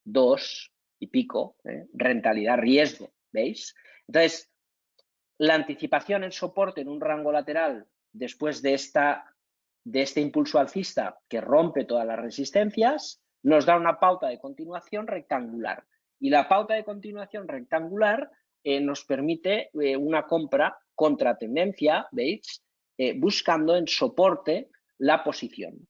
2 y pico, rentabilidad riesgo, ¿veis? Entonces, la anticipación en soporte en un rango lateral después de este impulso alcista que rompe todas las resistencias, nos da una pauta de continuación rectangular. Y la pauta de continuación rectangular nos permite una compra contra tendencia, ¿veis? Buscando en soporte la posición.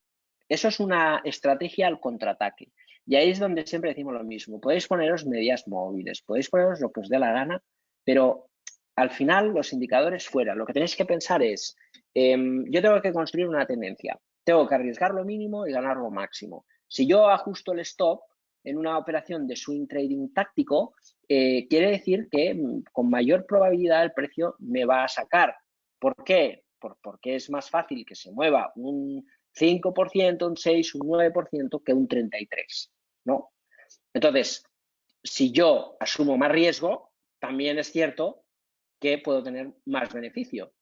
Eso es una estrategia al contraataque. Y ahí es donde siempre decimos lo mismo. Podéis poneros medias móviles, podéis poneros lo que os dé la gana, pero al final los indicadores fuera. Lo que tenéis que pensar es, yo tengo que construir una tendencia. Tengo que arriesgar lo mínimo y ganar lo máximo. Si yo ajusto el stop en una operación de swing trading táctico, quiere decir que con mayor probabilidad el precio me va a sacar. ¿Por qué? Porque es más fácil que se mueva un 5%, un 6%, un 9% que un 33%, ¿no? Entonces, si yo asumo más riesgo, también es cierto que puedo tener más beneficio.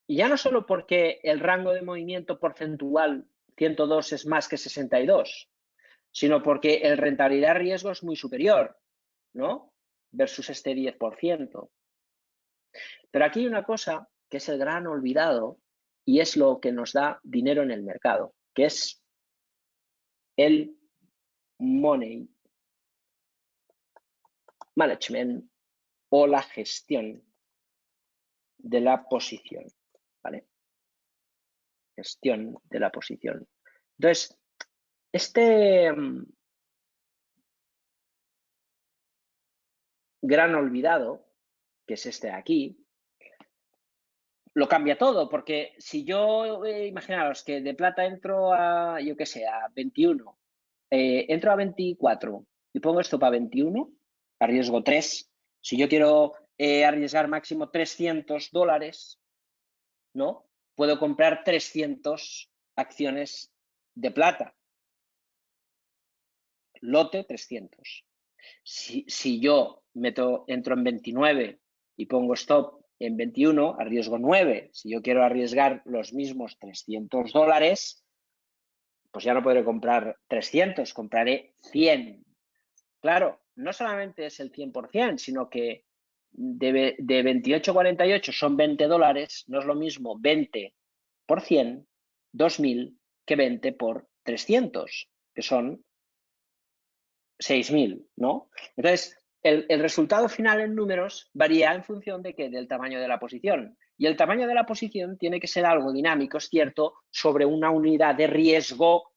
Y ya no solo porque el rango de movimiento porcentual 102 es más que 62, sino porque el rentabilidad riesgo es muy superior, ¿no? Versus este 10%. Pero aquí hay una cosa que es el gran olvidado y es lo que nos da dinero en el mercado, que es el money management o la gestión de la posición, ¿vale? Gestión de la posición. Entonces, este gran olvidado, que es este de aquí, lo cambia todo, porque si yo, imaginaos que de plata entro a, yo qué sé, a 21, entro a 24 y pongo esto para 21, arriesgo 3. Si yo quiero arriesgar máximo $300, ¿no? Puedo comprar 300 acciones de plata. Lote 300. Si yo entro en 29 y pongo stop en 21, arriesgo 9. Si yo quiero arriesgar los mismos $300, pues ya no podré comprar 300, compraré 100. Claro, no solamente es el 100%, sino que de 28 a 48 son $20, no es lo mismo 20 por 100, 2.000, que 20 por 300, que son 6.000, ¿no? Entonces, el resultado final en números varía en función de qué, del tamaño de la posición. Y el tamaño de la posición tiene que ser algo dinámico, es cierto, sobre una unidad de riesgo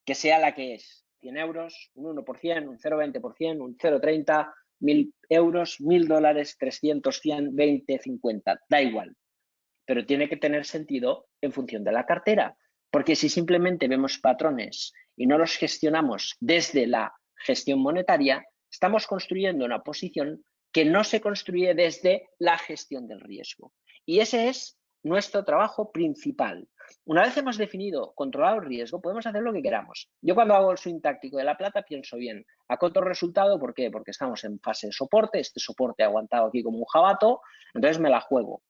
que sea la que es. 100 euros, un 1%, un 0,20%, un 0,30, 1.000 euros, $1.000, 300, 100, 20, 50, da igual. Pero tiene que tener sentido en función de la cartera. Porque si simplemente vemos patrones y no los gestionamos desde la gestión monetaria, estamos construyendo una posición que no se construye desde la gestión del riesgo. Y ese es nuestro trabajo principal. Una vez hemos definido, controlado el riesgo, podemos hacer lo que queramos. Yo cuando hago el swing táctico de la plata pienso bien, a corto resultado, ¿por qué? Porque estamos en fase de soporte, este soporte ha aguantado aquí como un jabato, entonces me la juego.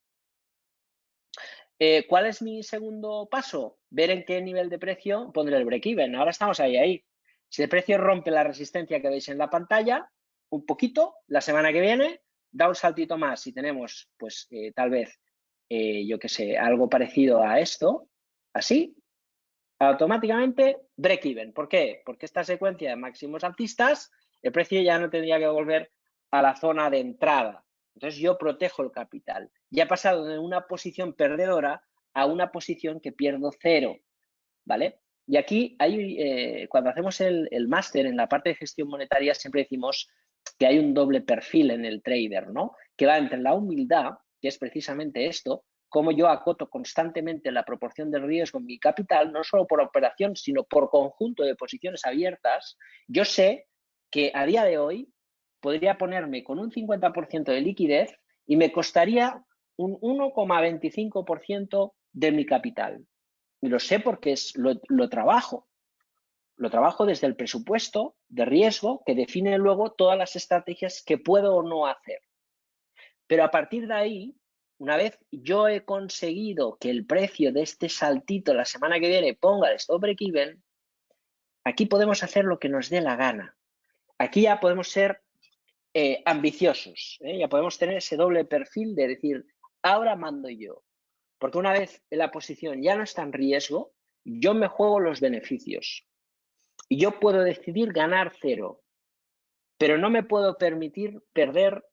¿Cuál es mi segundo paso? Ver en qué nivel de precio pondré el break-even. Ahora estamos ahí. Si el precio rompe la resistencia que veis en la pantalla, un poquito, la semana que viene, da un saltito más y tenemos, pues, tal vez, yo qué sé, algo parecido a esto, así, automáticamente break-even. ¿Por qué? Porque esta secuencia de máximos alcistas, el precio ya no tendría que volver a la zona de entrada. Entonces yo protejo el capital. Ya he pasado de una posición perdedora a una posición que pierdo cero, ¿vale? Y aquí cuando hacemos el máster en la parte de gestión monetaria siempre decimos que hay un doble perfil en el trader, ¿no? Que va entre la humildad, que es precisamente esto, como yo acoto constantemente la proporción del riesgo en mi capital, no solo por operación, sino por conjunto de posiciones abiertas. Yo sé que a día de hoy podría ponerme con un 50% de liquidez y me costaría un 1,25% de mi capital. Y lo sé porque lo trabajo. Lo trabajo desde el presupuesto de riesgo que define luego todas las estrategias que puedo o no hacer. Pero a partir de ahí, una vez yo he conseguido que el precio de este saltito la semana que viene ponga el stop break even, aquí podemos hacer lo que nos dé la gana. Aquí ya podemos ser ambiciosos, ya podemos tener ese doble perfil de decir, ahora mando yo. Porque una vez la posición ya no está en riesgo, yo me juego los beneficios. Y yo puedo decidir ganar 0, pero no me puedo permitir perder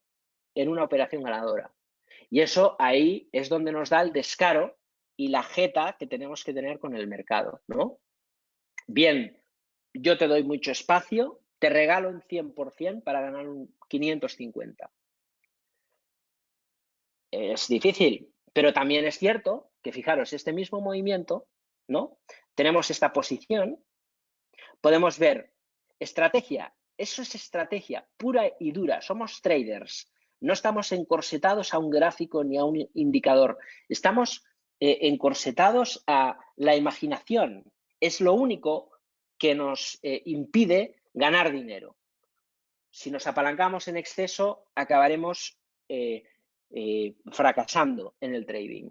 en una operación ganadora. Y eso ahí es donde nos da el descaro y la jeta que tenemos que tener con el mercado, ¿no? Bien, yo te doy mucho espacio, te regalo un 100% para ganar un 550. Es difícil, pero también es cierto que, fijaros, este mismo movimiento, ¿no? Tenemos esta posición, podemos ver estrategia. Eso es estrategia pura y dura. Somos traders. No estamos encorsetados a un gráfico ni a un indicador. Estamos encorsetados a la imaginación. Es lo único que nos impide ganar dinero. Si nos apalancamos en exceso, acabaremos fracasando en el trading.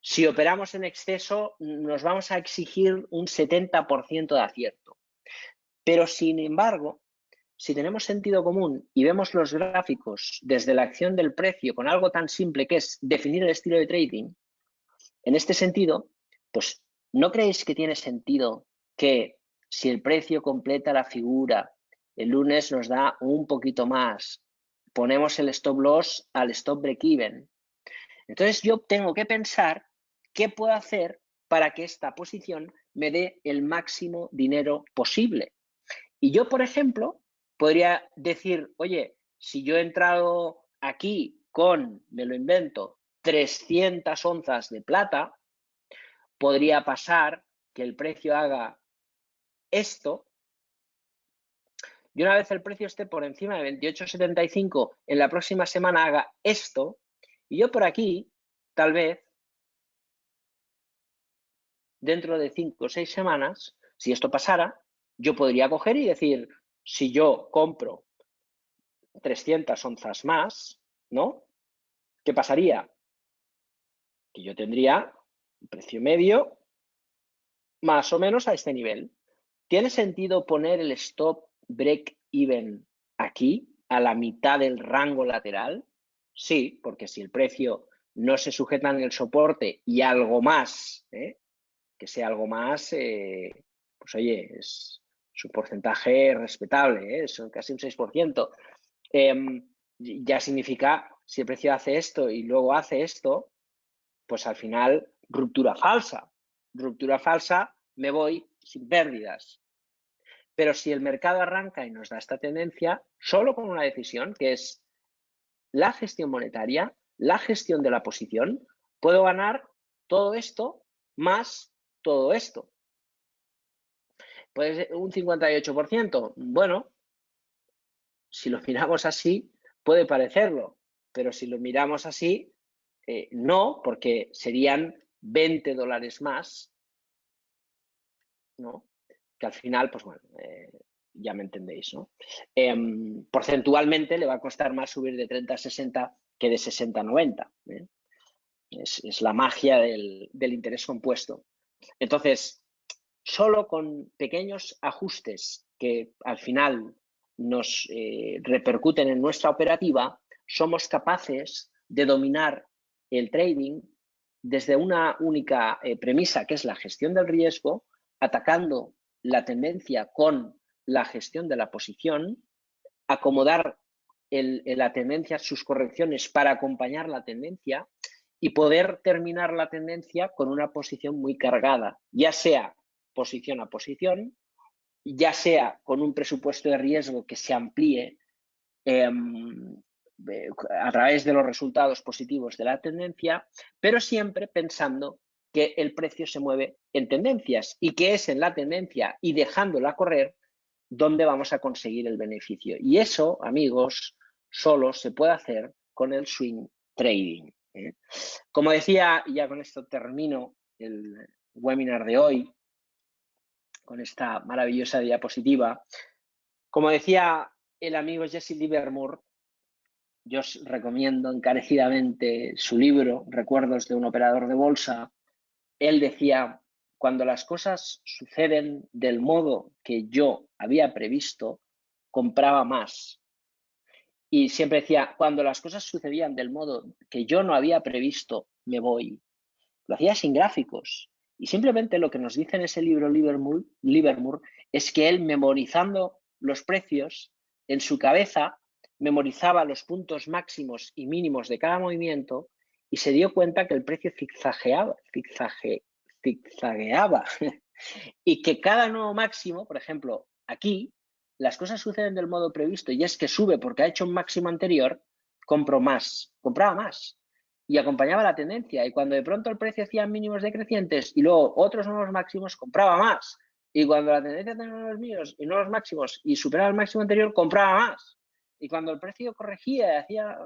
Si operamos en exceso, nos vamos a exigir un 70% de acierto. Pero, sin embargo, si tenemos sentido común y vemos los gráficos desde la acción del precio con algo tan simple que es definir el estilo de trading, en este sentido, pues, ¿no creéis que tiene sentido que si el precio completa la figura, el lunes nos da un poquito más, ponemos el stop loss al stop break even? Entonces yo tengo que pensar qué puedo hacer para que esta posición me dé el máximo dinero posible. Y yo, por ejemplo, podría decir, oye, si yo he entrado aquí con, me lo invento, 300 onzas de plata, podría pasar que el precio haga esto y una vez el precio esté por encima de 28,75, en la próxima semana haga esto y yo por aquí, tal vez, dentro de 5 o 6 semanas, si esto pasara, yo podría coger y decir, si yo compro 300 onzas más, ¿no? ¿Qué pasaría? Que yo tendría un precio medio más o menos a este nivel. ¿Tiene sentido poner el stop break even aquí, a la mitad del rango lateral? Sí, porque si el precio no se sujeta en el soporte y algo más, que sea algo más, pues oye, es un porcentaje respetable, son casi un 6%. Ya significa, si el precio hace esto y luego hace esto, pues al final, ruptura falsa. Ruptura falsa, me voy sin pérdidas. Pero si el mercado arranca y nos da esta tendencia, solo con una decisión, que es la gestión monetaria, la gestión de la posición, puedo ganar todo esto más todo esto. ¿Puede ser un 58%? Bueno, si lo miramos así, puede parecerlo, pero si lo miramos así, no, porque serían $20 más, ¿no? Que al final, pues bueno, ya me entendéis, ¿no? Porcentualmente le va a costar más subir de 30 a 60 que de 60 a 90. Es la magia del interés compuesto. Entonces, solo con pequeños ajustes que al final nos repercuten en nuestra operativa, somos capaces de dominar el trading desde una única premisa, que es la gestión del riesgo, atacando la tendencia con la gestión de la posición, acomodar la tendencia a sus correcciones para acompañar la tendencia y poder terminar la tendencia con una posición muy cargada, ya sea posición a posición, ya sea con un presupuesto de riesgo que se amplíe a través de los resultados positivos de la tendencia, pero siempre pensando que el precio se mueve en tendencias y que es en la tendencia y dejándola correr donde vamos a conseguir el beneficio. Y eso, amigos, solo se puede hacer con el swing trading. Como decía, y ya con esto termino el webinar de hoy, con esta maravillosa diapositiva, como decía el amigo Jesse Livermore, yo os recomiendo encarecidamente su libro, Recuerdos de un operador de bolsa. Él decía, cuando las cosas suceden del modo que yo había previsto, compraba más. Y siempre decía, cuando las cosas sucedían del modo que yo no había previsto, me voy. Lo hacía sin gráficos. Y simplemente lo que nos dice en ese libro Livermore es que él, memorizando los precios en su cabeza, memorizaba los puntos máximos y mínimos de cada movimiento y se dio cuenta que el precio zigzagueaba y que cada nuevo máximo, por ejemplo, aquí, las cosas suceden del modo previsto y es que sube porque ha hecho un máximo anterior, compraba más y acompañaba la tendencia. Y cuando de pronto el precio hacía mínimos decrecientes y luego otros nuevos máximos, compraba más. Y cuando la tendencia tenía nuevos mínimos y nuevos máximos y superaba el máximo anterior, compraba más. Y cuando el precio corregía, hacía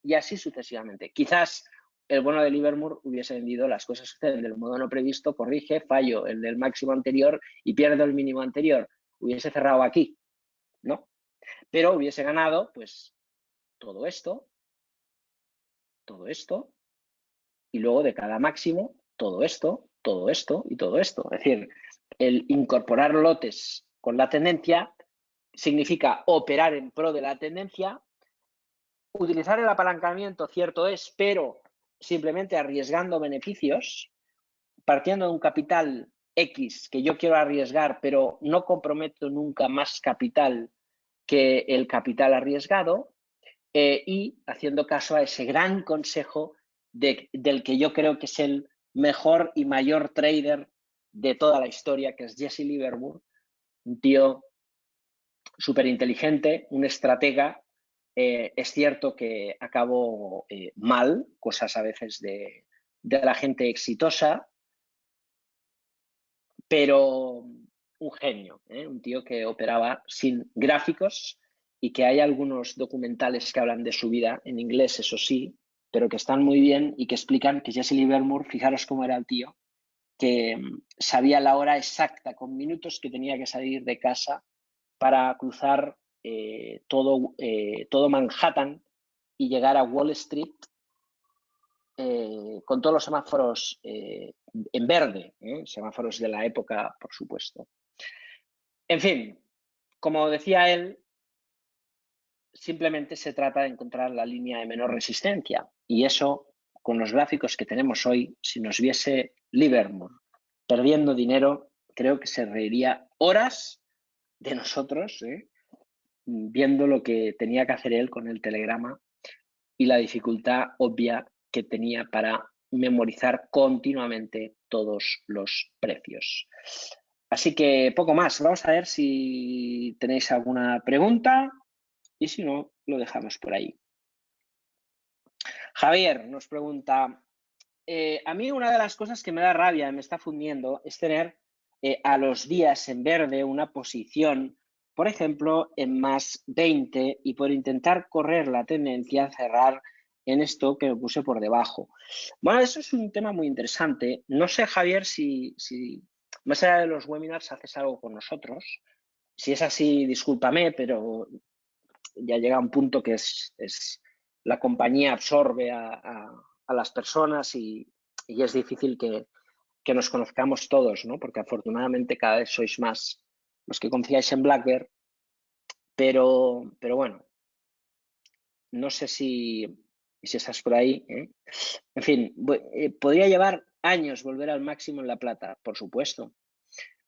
y así sucesivamente. Quizás el bono de Livermore hubiese vendido las cosas suceden del modo no previsto, corrige, fallo el del máximo anterior y pierdo el mínimo anterior. Hubiese cerrado aquí, ¿no? Pero hubiese ganado, pues, todo esto, y luego de cada máximo, todo esto y todo esto. Es decir, el incorporar lotes con la tendencia significa operar en pro de la tendencia, utilizar el apalancamiento, cierto es, pero simplemente arriesgando beneficios, partiendo de un capital X que yo quiero arriesgar, pero no comprometo nunca más capital que el capital arriesgado, y haciendo caso a ese gran consejo del que yo creo que es el mejor y mayor trader de toda la historia, que es Jesse Livermore, un tío súper inteligente, un estratega. Es cierto que acabó mal, cosas a veces de la gente exitosa, pero un genio, un tío que operaba sin gráficos y que hay algunos documentales que hablan de su vida, en inglés, eso sí, pero que están muy bien y que explican que Jesse Livermore, fijaros cómo era el tío, que sabía la hora exacta, con minutos, que tenía que salir de casa para cruzar todo Manhattan y llegar a Wall Street con todos los semáforos en verde, semáforos de la época, por supuesto. En fin, como decía él, simplemente se trata de encontrar la línea de menor resistencia y eso, con los gráficos que tenemos hoy, si nos viese Livermore perdiendo dinero, creo que se reiría horas de nosotros, viendo lo que tenía que hacer él con el telegrama y la dificultad obvia que tenía para memorizar continuamente todos los precios. Así que poco más. Vamos a ver si tenéis alguna pregunta y si no, lo dejamos por ahí. Javier nos pregunta, a mí una de las cosas que me da rabia, me está fundiendo, es tener a los días en verde una posición, por ejemplo, en más 20 y por intentar correr la tendencia a cerrar en esto que me puse por debajo. Bueno, eso es un tema muy interesante. No sé, Javier, si más allá de los webinars haces algo con nosotros. Si es así, discúlpame, pero ya llega un punto que es la compañía absorbe a las personas y es difícil que nos conozcamos todos, ¿no? Porque afortunadamente cada vez sois más los que confiáis en BlackBerry, pero bueno, no sé si estás por ahí, ¿eh? En fin, podría llevar años volver al máximo en la plata, por supuesto.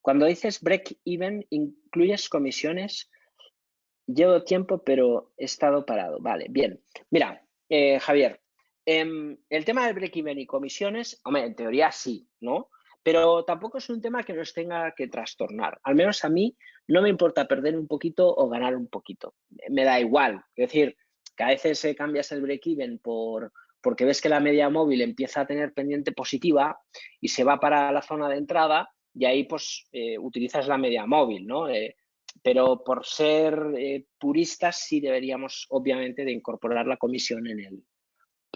Cuando dices break-even, ¿incluyes comisiones? Llevo tiempo, pero he estado parado. Vale, bien. Mira, Javier, el tema del break-even y comisiones, hombre, en teoría sí, ¿no? pero tampoco es un tema que nos tenga que trastornar. Al menos a mí no me importa perder un poquito o ganar un poquito. Me da igual. Es decir, que a veces cambias el break-even porque ves que la media móvil empieza a tener pendiente positiva y se va para la zona de entrada y ahí pues utilizas la media móvil, ¿no? Pero por ser puristas sí deberíamos obviamente de incorporar la comisión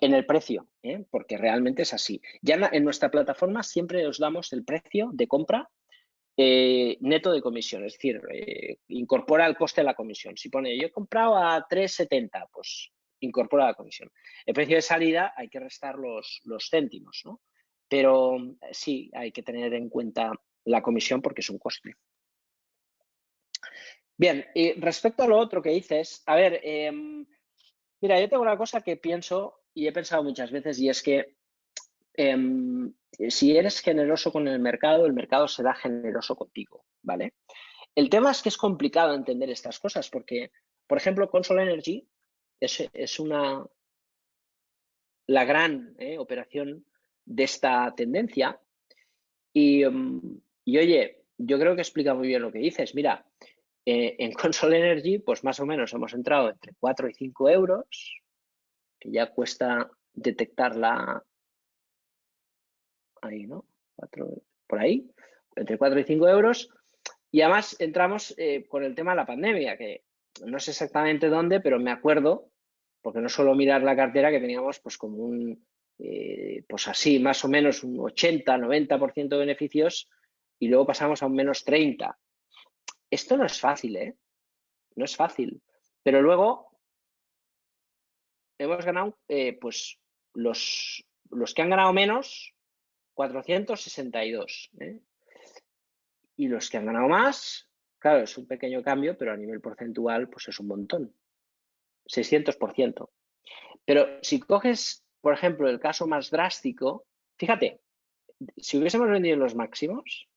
en el precio, porque realmente es así. Ya en nuestra plataforma siempre os damos el precio de compra neto de comisión, es decir, incorpora el coste de la comisión. Si pone yo he comprado a 3,70, pues incorpora la comisión. El precio de salida hay que restar los céntimos, ¿no? Pero sí, hay que tener en cuenta la comisión porque es un coste. Bien, y respecto a lo otro que dices, a ver, mira, yo tengo una cosa que pienso y he pensado muchas veces y es que si eres generoso con el mercado será generoso contigo, ¿vale? El tema es que es complicado entender estas cosas porque, por ejemplo, Console Energy es la gran operación de esta tendencia y, oye, yo creo que explica muy bien lo que dices. Mira, en Console Energy, pues más o menos hemos entrado entre 4 y 5 euros, que ya cuesta detectarla ahí, ¿no? 4, por ahí, entre 4 y 5 euros. Y además entramos con el tema de la pandemia, que no sé exactamente dónde, pero me acuerdo, porque no suelo mirar la cartera, que teníamos pues como pues así, más o menos un 80-90% de beneficios y luego pasamos a un menos 30. Esto no es fácil, ¿eh? No es fácil. Pero luego hemos ganado, pues los que han ganado menos, 462. Y los que han ganado más, claro, es un pequeño cambio, pero a nivel porcentual, pues es un montón. 600%. Pero si coges, por ejemplo, el caso más drástico, fíjate, si hubiésemos vendido los máximos,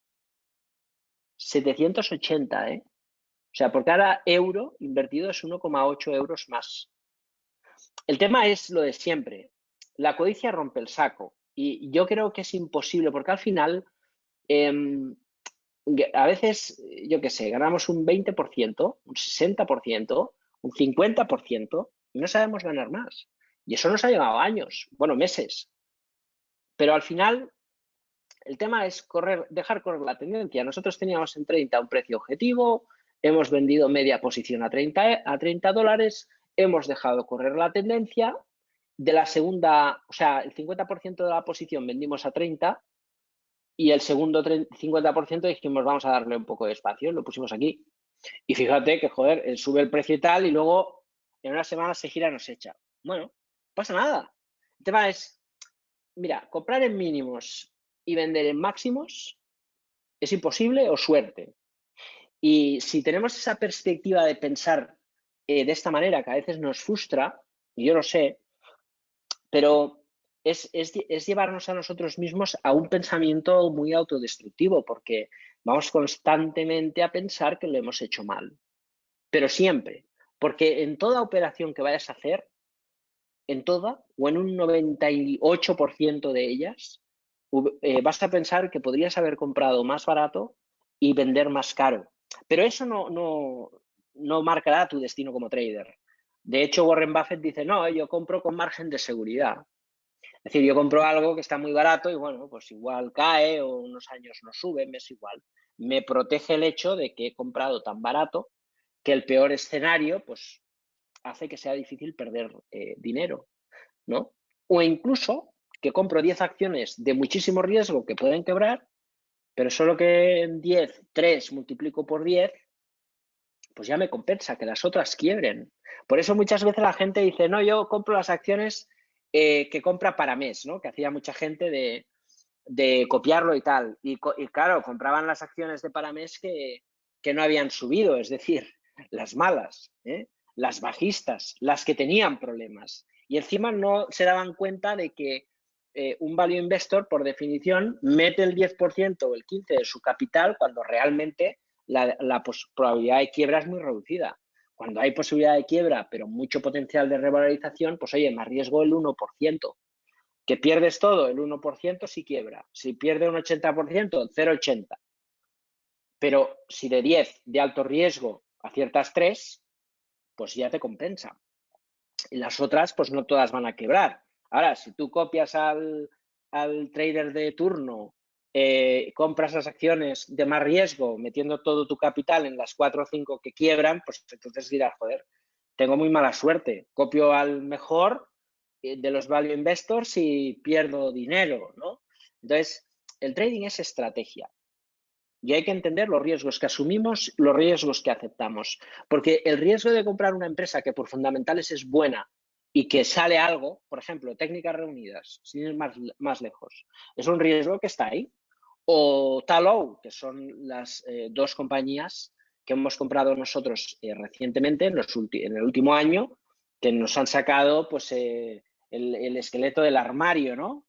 780, ¿eh? O sea, por cada euro invertido es 1,8 euros más. El tema es lo de siempre. La codicia rompe el saco. Y yo creo que es imposible, porque al final, a veces, yo qué sé, ganamos un 20%, un 60%, un 50% y no sabemos ganar más. Y eso nos ha llevado años, bueno, meses. Pero al final, el tema es dejar correr la tendencia. Nosotros teníamos en 30 un precio objetivo, hemos vendido media posición a 30 dólares, hemos dejado correr la tendencia. De la segunda, o sea, el 50% de la posición vendimos a 30 y el segundo 50% dijimos vamos a darle un poco de espacio, lo pusimos aquí. Y fíjate que, joder, sube el precio y tal y luego en una semana se gira y nos echa. Bueno, no pasa nada. El tema es, mira, comprar en mínimos y vender en máximos es imposible o suerte. Y si tenemos esa perspectiva de pensar de esta manera, que a veces nos frustra, y yo lo sé, pero es llevarnos a nosotros mismos a un pensamiento muy autodestructivo, porque vamos constantemente a pensar que lo hemos hecho mal. Pero siempre, porque en toda operación que vayas a hacer, en toda o en un 98% de ellas, vas a pensar que podrías haber comprado más barato y vender más caro. Pero eso no marcará tu destino como trader. De hecho, Warren Buffett dice, no, yo compro con margen de seguridad. Es decir, yo compro algo que está muy barato y bueno, pues igual cae o unos años no sube, me es igual. Me protege el hecho de que he comprado tan barato que el peor escenario pues hace que sea difícil perder dinero, ¿no? O incluso que compro 10 acciones de muchísimo riesgo que pueden quebrar, pero solo que en 10, 3 multiplico por 10, pues ya me compensa que las otras quiebren. Por eso muchas veces la gente dice, no, yo compro las acciones que compra para mes, ¿no? Que hacía mucha gente de copiarlo y tal. Y claro, compraban las acciones de Paramés que no habían subido, es decir, las malas, las bajistas, las que tenían problemas. Y encima no se daban cuenta de que un value investor, por definición, mete el 10% o el 15% de su capital cuando realmente la probabilidad de quiebra es muy reducida. Cuando hay posibilidad de quiebra, pero mucho potencial de revalorización, pues oye, me arriesgo el 1%. Que pierdes todo, el 1% si quiebra. Si pierde un 80%, 0,80. Pero si de 10 de alto riesgo aciertas 3, pues ya te compensa. Y las otras, pues no todas van a quebrar. Ahora, si tú copias al trader de turno, compras las acciones de más riesgo, metiendo todo tu capital en las 4 o 5 que quiebran, pues entonces dirás, joder, tengo muy mala suerte. Copio al mejor de los value investors y pierdo dinero, ¿no? Entonces, el trading es estrategia. Y hay que entender los riesgos que asumimos, los riesgos que aceptamos. Porque el riesgo de comprar una empresa que por fundamentales es buena y que sale algo, por ejemplo, técnicas reunidas, sin ir más lejos, es un riesgo que está ahí. O Talou, que son las dos compañías que hemos comprado nosotros recientemente, en el último año, que nos han sacado pues, el esqueleto del armario, ¿no?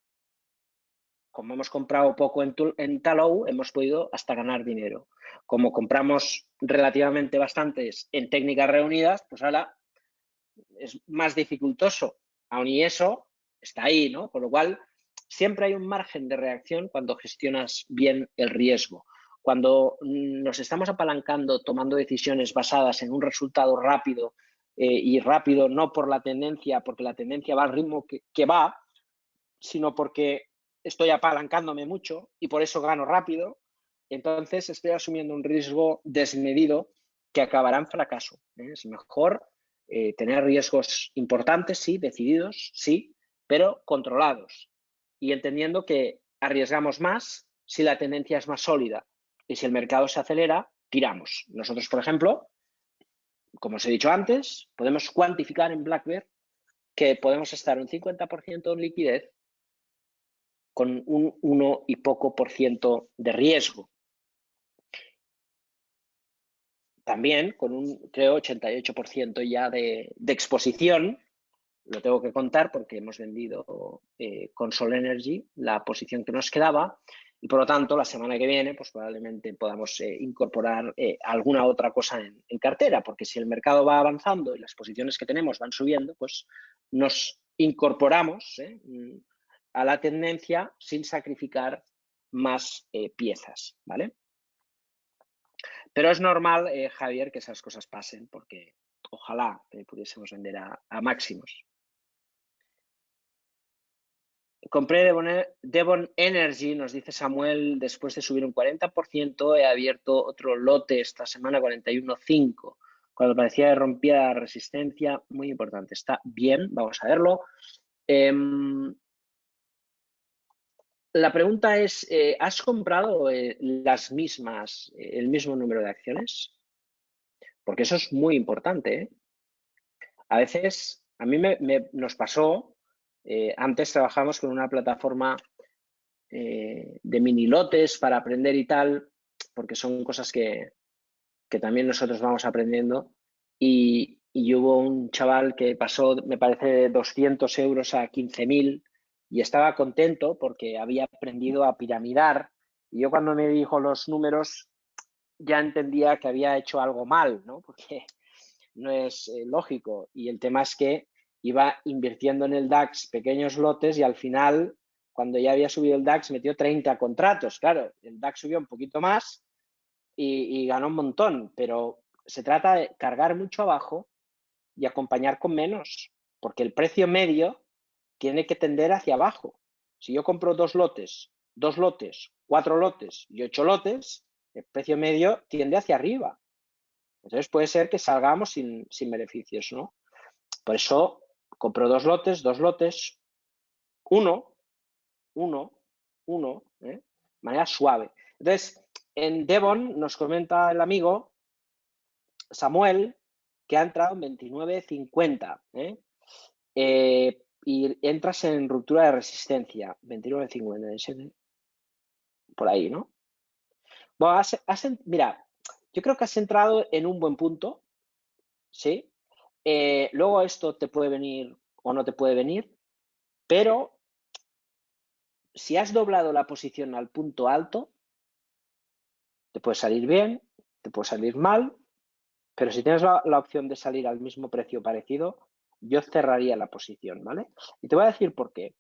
Como hemos comprado poco en Talou, hemos podido hasta ganar dinero. Como compramos relativamente bastantes en técnicas reunidas, pues ahora es más dificultoso. Aun y eso está ahí, ¿no? Con lo cual, siempre hay un margen de reacción cuando gestionas bien el riesgo. Cuando nos estamos apalancando, tomando decisiones basadas en un resultado rápido, y rápido no por la tendencia, porque la tendencia va al ritmo que va, sino porque estoy apalancándome mucho y por eso gano rápido, entonces estoy asumiendo un riesgo desmedido que acabará en fracaso. Es mejor tener riesgos importantes, sí, decididos, sí, pero controlados y entendiendo que arriesgamos más si la tendencia es más sólida y si el mercado se acelera, tiramos. Nosotros, por ejemplo, como os he dicho antes, podemos cuantificar en Black Bear que podemos estar un 50% en liquidez con un 1 y poco por ciento de riesgo. También con un, creo, 88% ya de exposición. Lo tengo que contar porque hemos vendido con Sol Energy la posición que nos quedaba y por lo tanto la semana que viene pues probablemente podamos incorporar alguna otra cosa en cartera, porque si el mercado va avanzando y las posiciones que tenemos van subiendo, pues nos incorporamos a la tendencia sin sacrificar más piezas, ¿vale? Pero es normal, Javier, que esas cosas pasen porque ojalá pudiésemos vender a máximos. Compré Devon Energy, nos dice Samuel, después de subir un 40%, he abierto otro lote esta semana, 41.5, cuando parecía que rompía la resistencia, muy importante. Está bien, vamos a verlo. La pregunta es, ¿has comprado las mismas, el mismo número de acciones? Porque eso es muy importante, ¿eh? A veces, a mí nos pasó, antes trabajamos con una plataforma de mini lotes para aprender y tal, porque son cosas que también nosotros vamos aprendiendo. Y hubo un chaval que pasó, me parece, de 200 euros a 15.000 y estaba contento porque había aprendido a piramidar. Y yo cuando me dijo los números ya entendía que había hecho algo mal, ¿no? Porque no es lógico. Y el tema es que iba invirtiendo en el DAX pequeños lotes y al final, cuando ya había subido el DAX, metió 30 contratos. Claro, el DAX subió un poquito más y ganó un montón, pero se trata de cargar mucho abajo y acompañar con menos, porque el precio medio tiene que tender hacia abajo. Si yo compro dos lotes, 4 lotes y 8 lotes, el precio medio tiende hacia arriba. Entonces puede ser que salgamos sin beneficios, ¿no? Por eso compro dos lotes, uno, de manera suave. Entonces, en Devon nos comenta el amigo Samuel que ha entrado en 29.50, y entras en ruptura de resistencia, 29.50, por ahí, ¿no? Bueno, mira, yo creo que has entrado en un buen punto, ¿sí? Luego esto te puede venir o no te puede venir, pero si has doblado la posición al punto alto, te puede salir bien, te puede salir mal, pero si tienes la opción de salir al mismo precio parecido, yo cerraría la posición, ¿vale? Y te voy a decir por qué.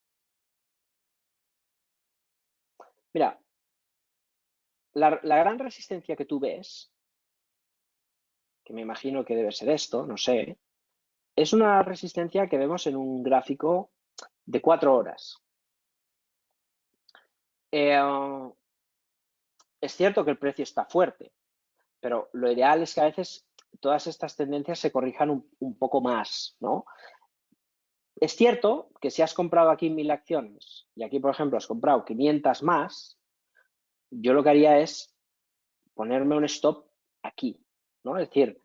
Mira, la gran resistencia que tú ves, que me imagino que debe ser esto, no sé, es una resistencia que vemos en un gráfico de 4 horas. Es cierto que el precio está fuerte, pero lo ideal es que a veces todas estas tendencias se corrijan un poco más, ¿no? Es cierto que si has comprado aquí 1000 acciones y aquí, por ejemplo, has comprado 500 más, yo lo que haría es ponerme un stop aquí, ¿no? Es decir,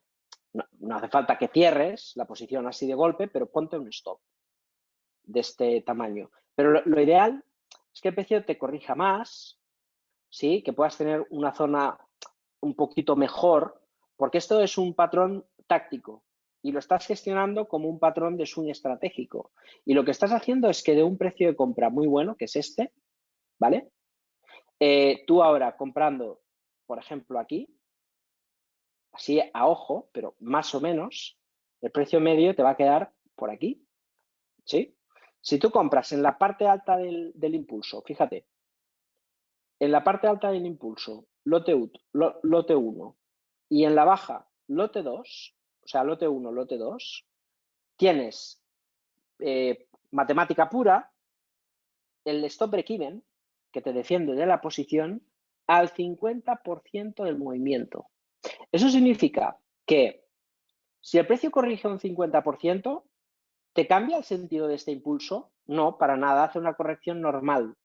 no hace falta que cierres la posición así de golpe, pero ponte un stop de este tamaño. Pero lo ideal es que el precio te corrija más, ¿sí? Que puedas tener una zona un poquito mejor, porque esto es un patrón táctico y lo estás gestionando como un patrón de swing estratégico. Y lo que estás haciendo es que de un precio de compra muy bueno, que es este, ¿vale? Tú ahora comprando, por ejemplo, aquí, así a ojo, pero más o menos, el precio medio te va a quedar por aquí, ¿sí? Si tú compras en la parte alta del impulso, fíjate, en la parte alta del impulso, lote 1, y en la baja, lote 2, o sea, lote 1, lote 2, tienes matemática pura, el stop break-even, que te defiende de la posición, al 50% del movimiento. Eso significa que si el precio corrige un 50%, ¿te cambia el sentido de este impulso? No, para nada, hace una corrección normal.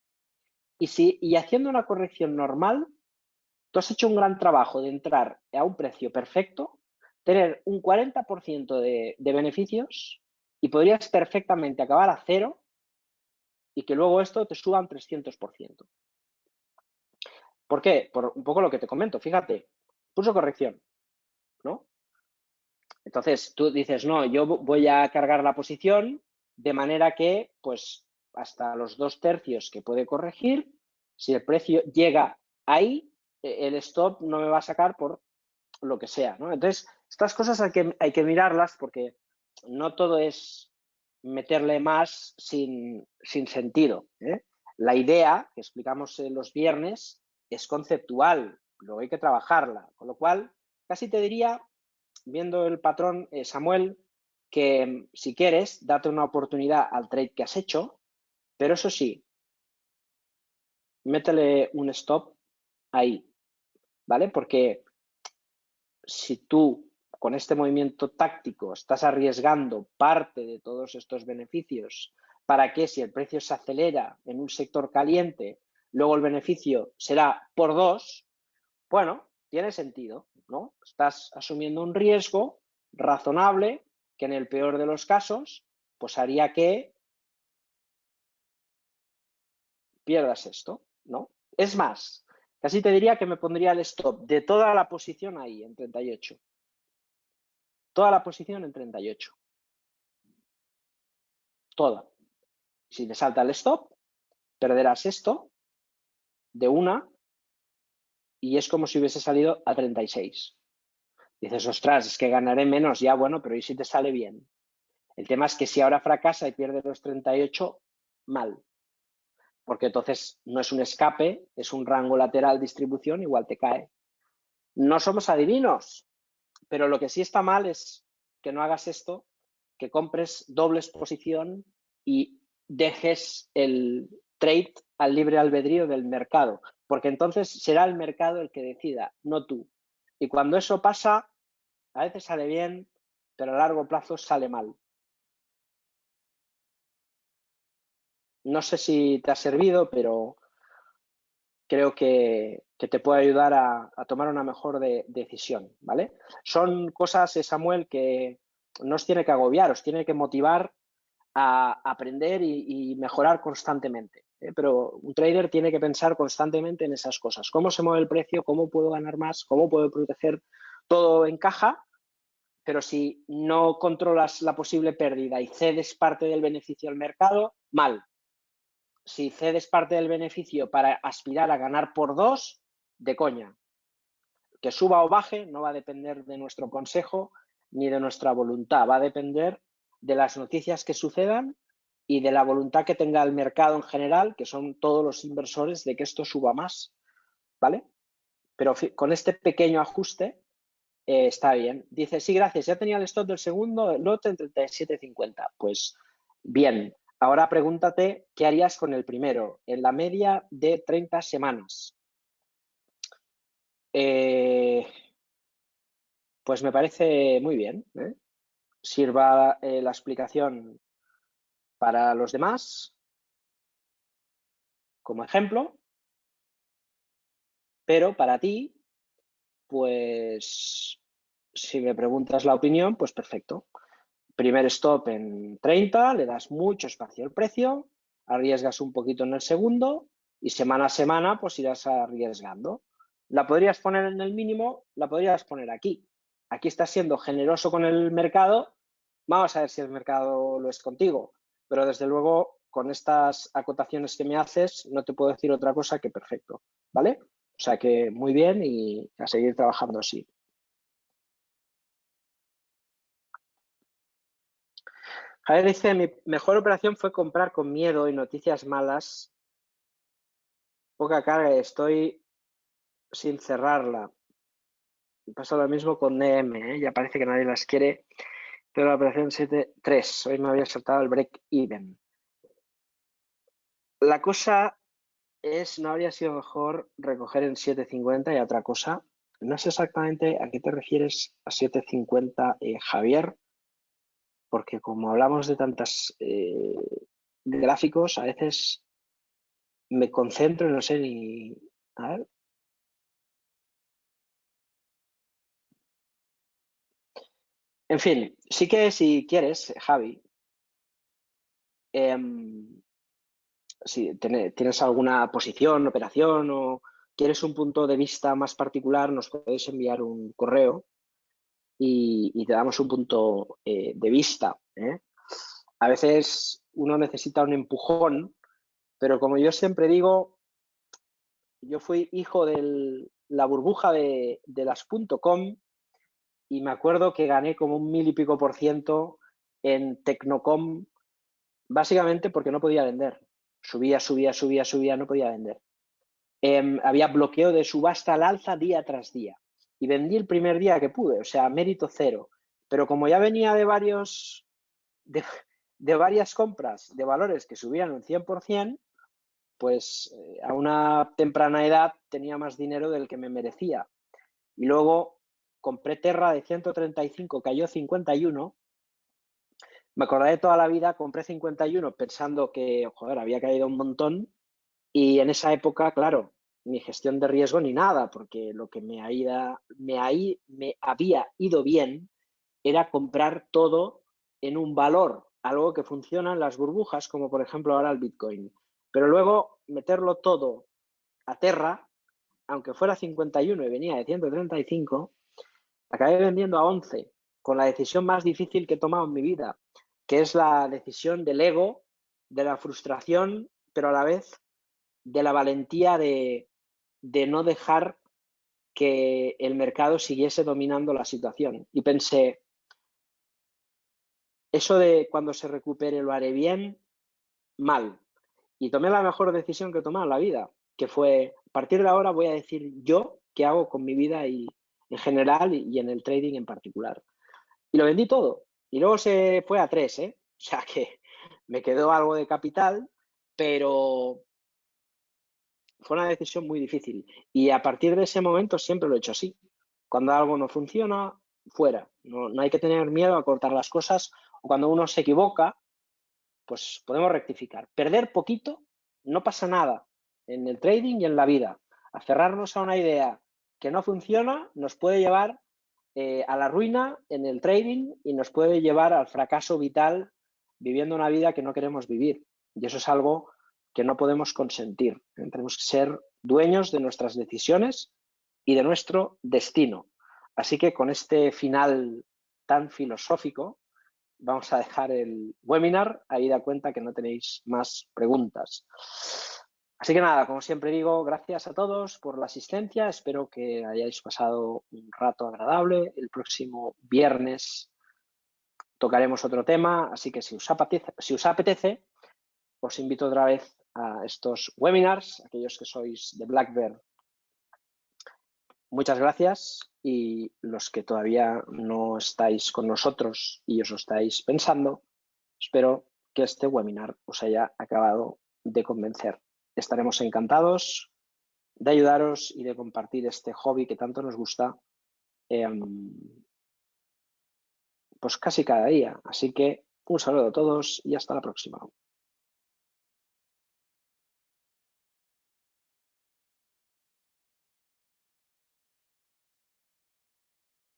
Y haciendo una corrección normal, tú has hecho un gran trabajo de entrar a un precio perfecto, tener un 40% de beneficios y podrías perfectamente acabar a cero y que luego esto te suba un 300%. ¿Por qué? Por un poco lo que te comento. Fíjate, pulso corrección, ¿no? Entonces tú dices, no, yo voy a cargar la posición de manera que, pues, hasta los 2/3 que puede corregir, si el precio llega ahí, el stop no me va a sacar por lo que sea, ¿no? Entonces, estas cosas hay que mirarlas porque no todo es meterle más sin sentido, ¿eh? La idea que explicamos los viernes es conceptual, luego hay que trabajarla, con lo cual casi te diría, viendo el patrón, Samuel, que si quieres, date una oportunidad al trade que has hecho, pero eso sí, métele un stop ahí, ¿vale? Porque si tú con este movimiento táctico estás arriesgando parte de todos estos beneficios para que si el precio se acelera en un sector caliente, luego el beneficio será por 2, bueno, tiene sentido, ¿no? Estás asumiendo un riesgo razonable que en el peor de los casos, pues haría que pierdas esto, ¿no? Es más, casi te diría que me pondría el stop de toda la posición ahí en 38. Toda la posición en 38. Toda. Si te salta el stop, perderás esto de una y es como si hubiese salido a 36. Dices, ostras, es que ganaré menos, ya bueno, pero ¿y si te sale bien? El tema es que si ahora fracasa y pierde los 38, mal. Porque entonces no es un escape, es un rango lateral distribución, igual te cae. No somos adivinos, pero lo que sí está mal es que no hagas esto, que compres doble exposición y dejes el trade al libre albedrío del mercado, porque entonces será el mercado el que decida, no tú. Y cuando eso pasa, a veces sale bien, pero a largo plazo sale mal. No sé si te ha servido, pero creo que te puede ayudar a tomar una mejor decisión, ¿vale? Son cosas, Samuel, que no os tiene que agobiar, os tiene que motivar a aprender y mejorar constantemente. Pero un trader tiene que pensar constantemente en esas cosas. ¿Cómo se mueve el precio? ¿Cómo puedo ganar más? ¿Cómo puedo proteger? Todo encaja, pero si no controlas la posible pérdida y cedes parte del beneficio al mercado, mal. Si cedes parte del beneficio para aspirar a ganar por 2, de coña. Que suba o baje no va a depender de nuestro consejo ni de nuestra voluntad, va a depender de las noticias que sucedan y de la voluntad que tenga el mercado en general, que son todos los inversores, de que esto suba más, ¿vale? Pero con este pequeño ajuste está bien. Dice, sí, gracias, ya tenía el stop del segundo, el lote en 37,50. Pues bien, ahora pregúntate qué harías con el primero, en la media de 30 semanas. Pues me parece muy bien. Sirva la explicación para los demás como ejemplo, pero para ti, pues si me preguntas la opinión, pues perfecto. Primer stop en 30, le das mucho espacio al precio, arriesgas un poquito en el segundo y semana a semana pues irás arriesgando. La podrías poner en el mínimo, la podrías poner aquí. Aquí estás siendo generoso con el mercado. Vamos a ver si el mercado lo es contigo. Pero desde luego, con estas acotaciones que me haces, no te puedo decir otra cosa que perfecto. ¿Vale? O sea que muy bien y a seguir trabajando así. Javier dice, mi mejor operación fue comprar con miedo y noticias malas. Poca carga, estoy sin cerrarla. Pasa lo mismo con DM, ya parece que nadie las quiere, pero la operación 7.3, hoy me había saltado el break-even. La cosa es, ¿no habría sido mejor recoger en 7.50 y otra cosa? No sé exactamente a qué te refieres a 7.50, Javier, porque como hablamos de tantos gráficos, a veces me concentro y no sé ni... A ver. En fin, sí que si quieres, Javi, si tienes alguna posición, operación o quieres un punto de vista más particular, nos puedes enviar un correo y te damos un punto de vista. A veces uno necesita un empujón, pero como yo siempre digo, yo fui hijo de la burbuja de las .com y me acuerdo que gané como un 1000 y pico% en Tecnocom, básicamente porque no podía vender. Subía, subía, subía, subía, no podía vender. Había bloqueo de subasta al alza día tras día. Y vendí el primer día que pude, o sea, mérito cero. Pero como ya venía de varias compras de valores que subían un 100%, pues a una temprana edad tenía más dinero del que me merecía. Y luego compré Terra de 135, cayó 51. Me acordé de toda la vida, compré 51 pensando que, joder, había caído un montón. Y en esa época, claro, ni gestión de riesgo ni nada, porque lo que me había ido bien era comprar todo en un valor, algo que funciona en las burbujas, como por ejemplo ahora el Bitcoin. Pero luego meterlo todo a Terra, aunque fuera 51 y venía de 135, acabé vendiendo a 11, con la decisión más difícil que he tomado en mi vida, que es la decisión del ego, de la frustración, pero a la vez de la valentía de no dejar que el mercado siguiese dominando la situación. Y pensé, eso de cuando se recupere lo haré bien, mal. Y tomé la mejor decisión que he tomado en la vida, que fue, a partir de ahora voy a decir yo qué hago con mi vida y en general y en el trading en particular. Y lo vendí todo. Y luego se fue a 3, ¿eh? O sea que me quedó algo de capital, pero fue una decisión muy difícil. Y a partir de ese momento siempre lo he hecho así. Cuando algo no funciona, fuera. No hay que tener miedo a cortar las cosas. O cuando uno se equivoca, pues podemos rectificar. Perder poquito, no pasa nada en el trading y en la vida. Aferrarnos a una idea que no funciona nos puede llevar a la ruina en el trading y nos puede llevar al fracaso vital viviendo una vida que no queremos vivir. Y eso es algo que no podemos consentir. Tenemos que ser dueños de nuestras decisiones y de nuestro destino. Así que con este final tan filosófico, vamos a dejar el webinar. Ahí da cuenta que no tenéis más preguntas. Así que nada, como siempre digo, gracias a todos por la asistencia. Espero que hayáis pasado un rato agradable. El próximo viernes tocaremos otro tema, así que si os apetece os invito otra vez a estos webinars, aquellos que sois de Black Bear. Muchas gracias, y los que todavía no estáis con nosotros y os lo estáis pensando, espero que este webinar os haya acabado de convencer. Estaremos encantados de ayudaros y de compartir este hobby que tanto nos gusta, pues casi cada día. Así que un saludo a todos y hasta la próxima.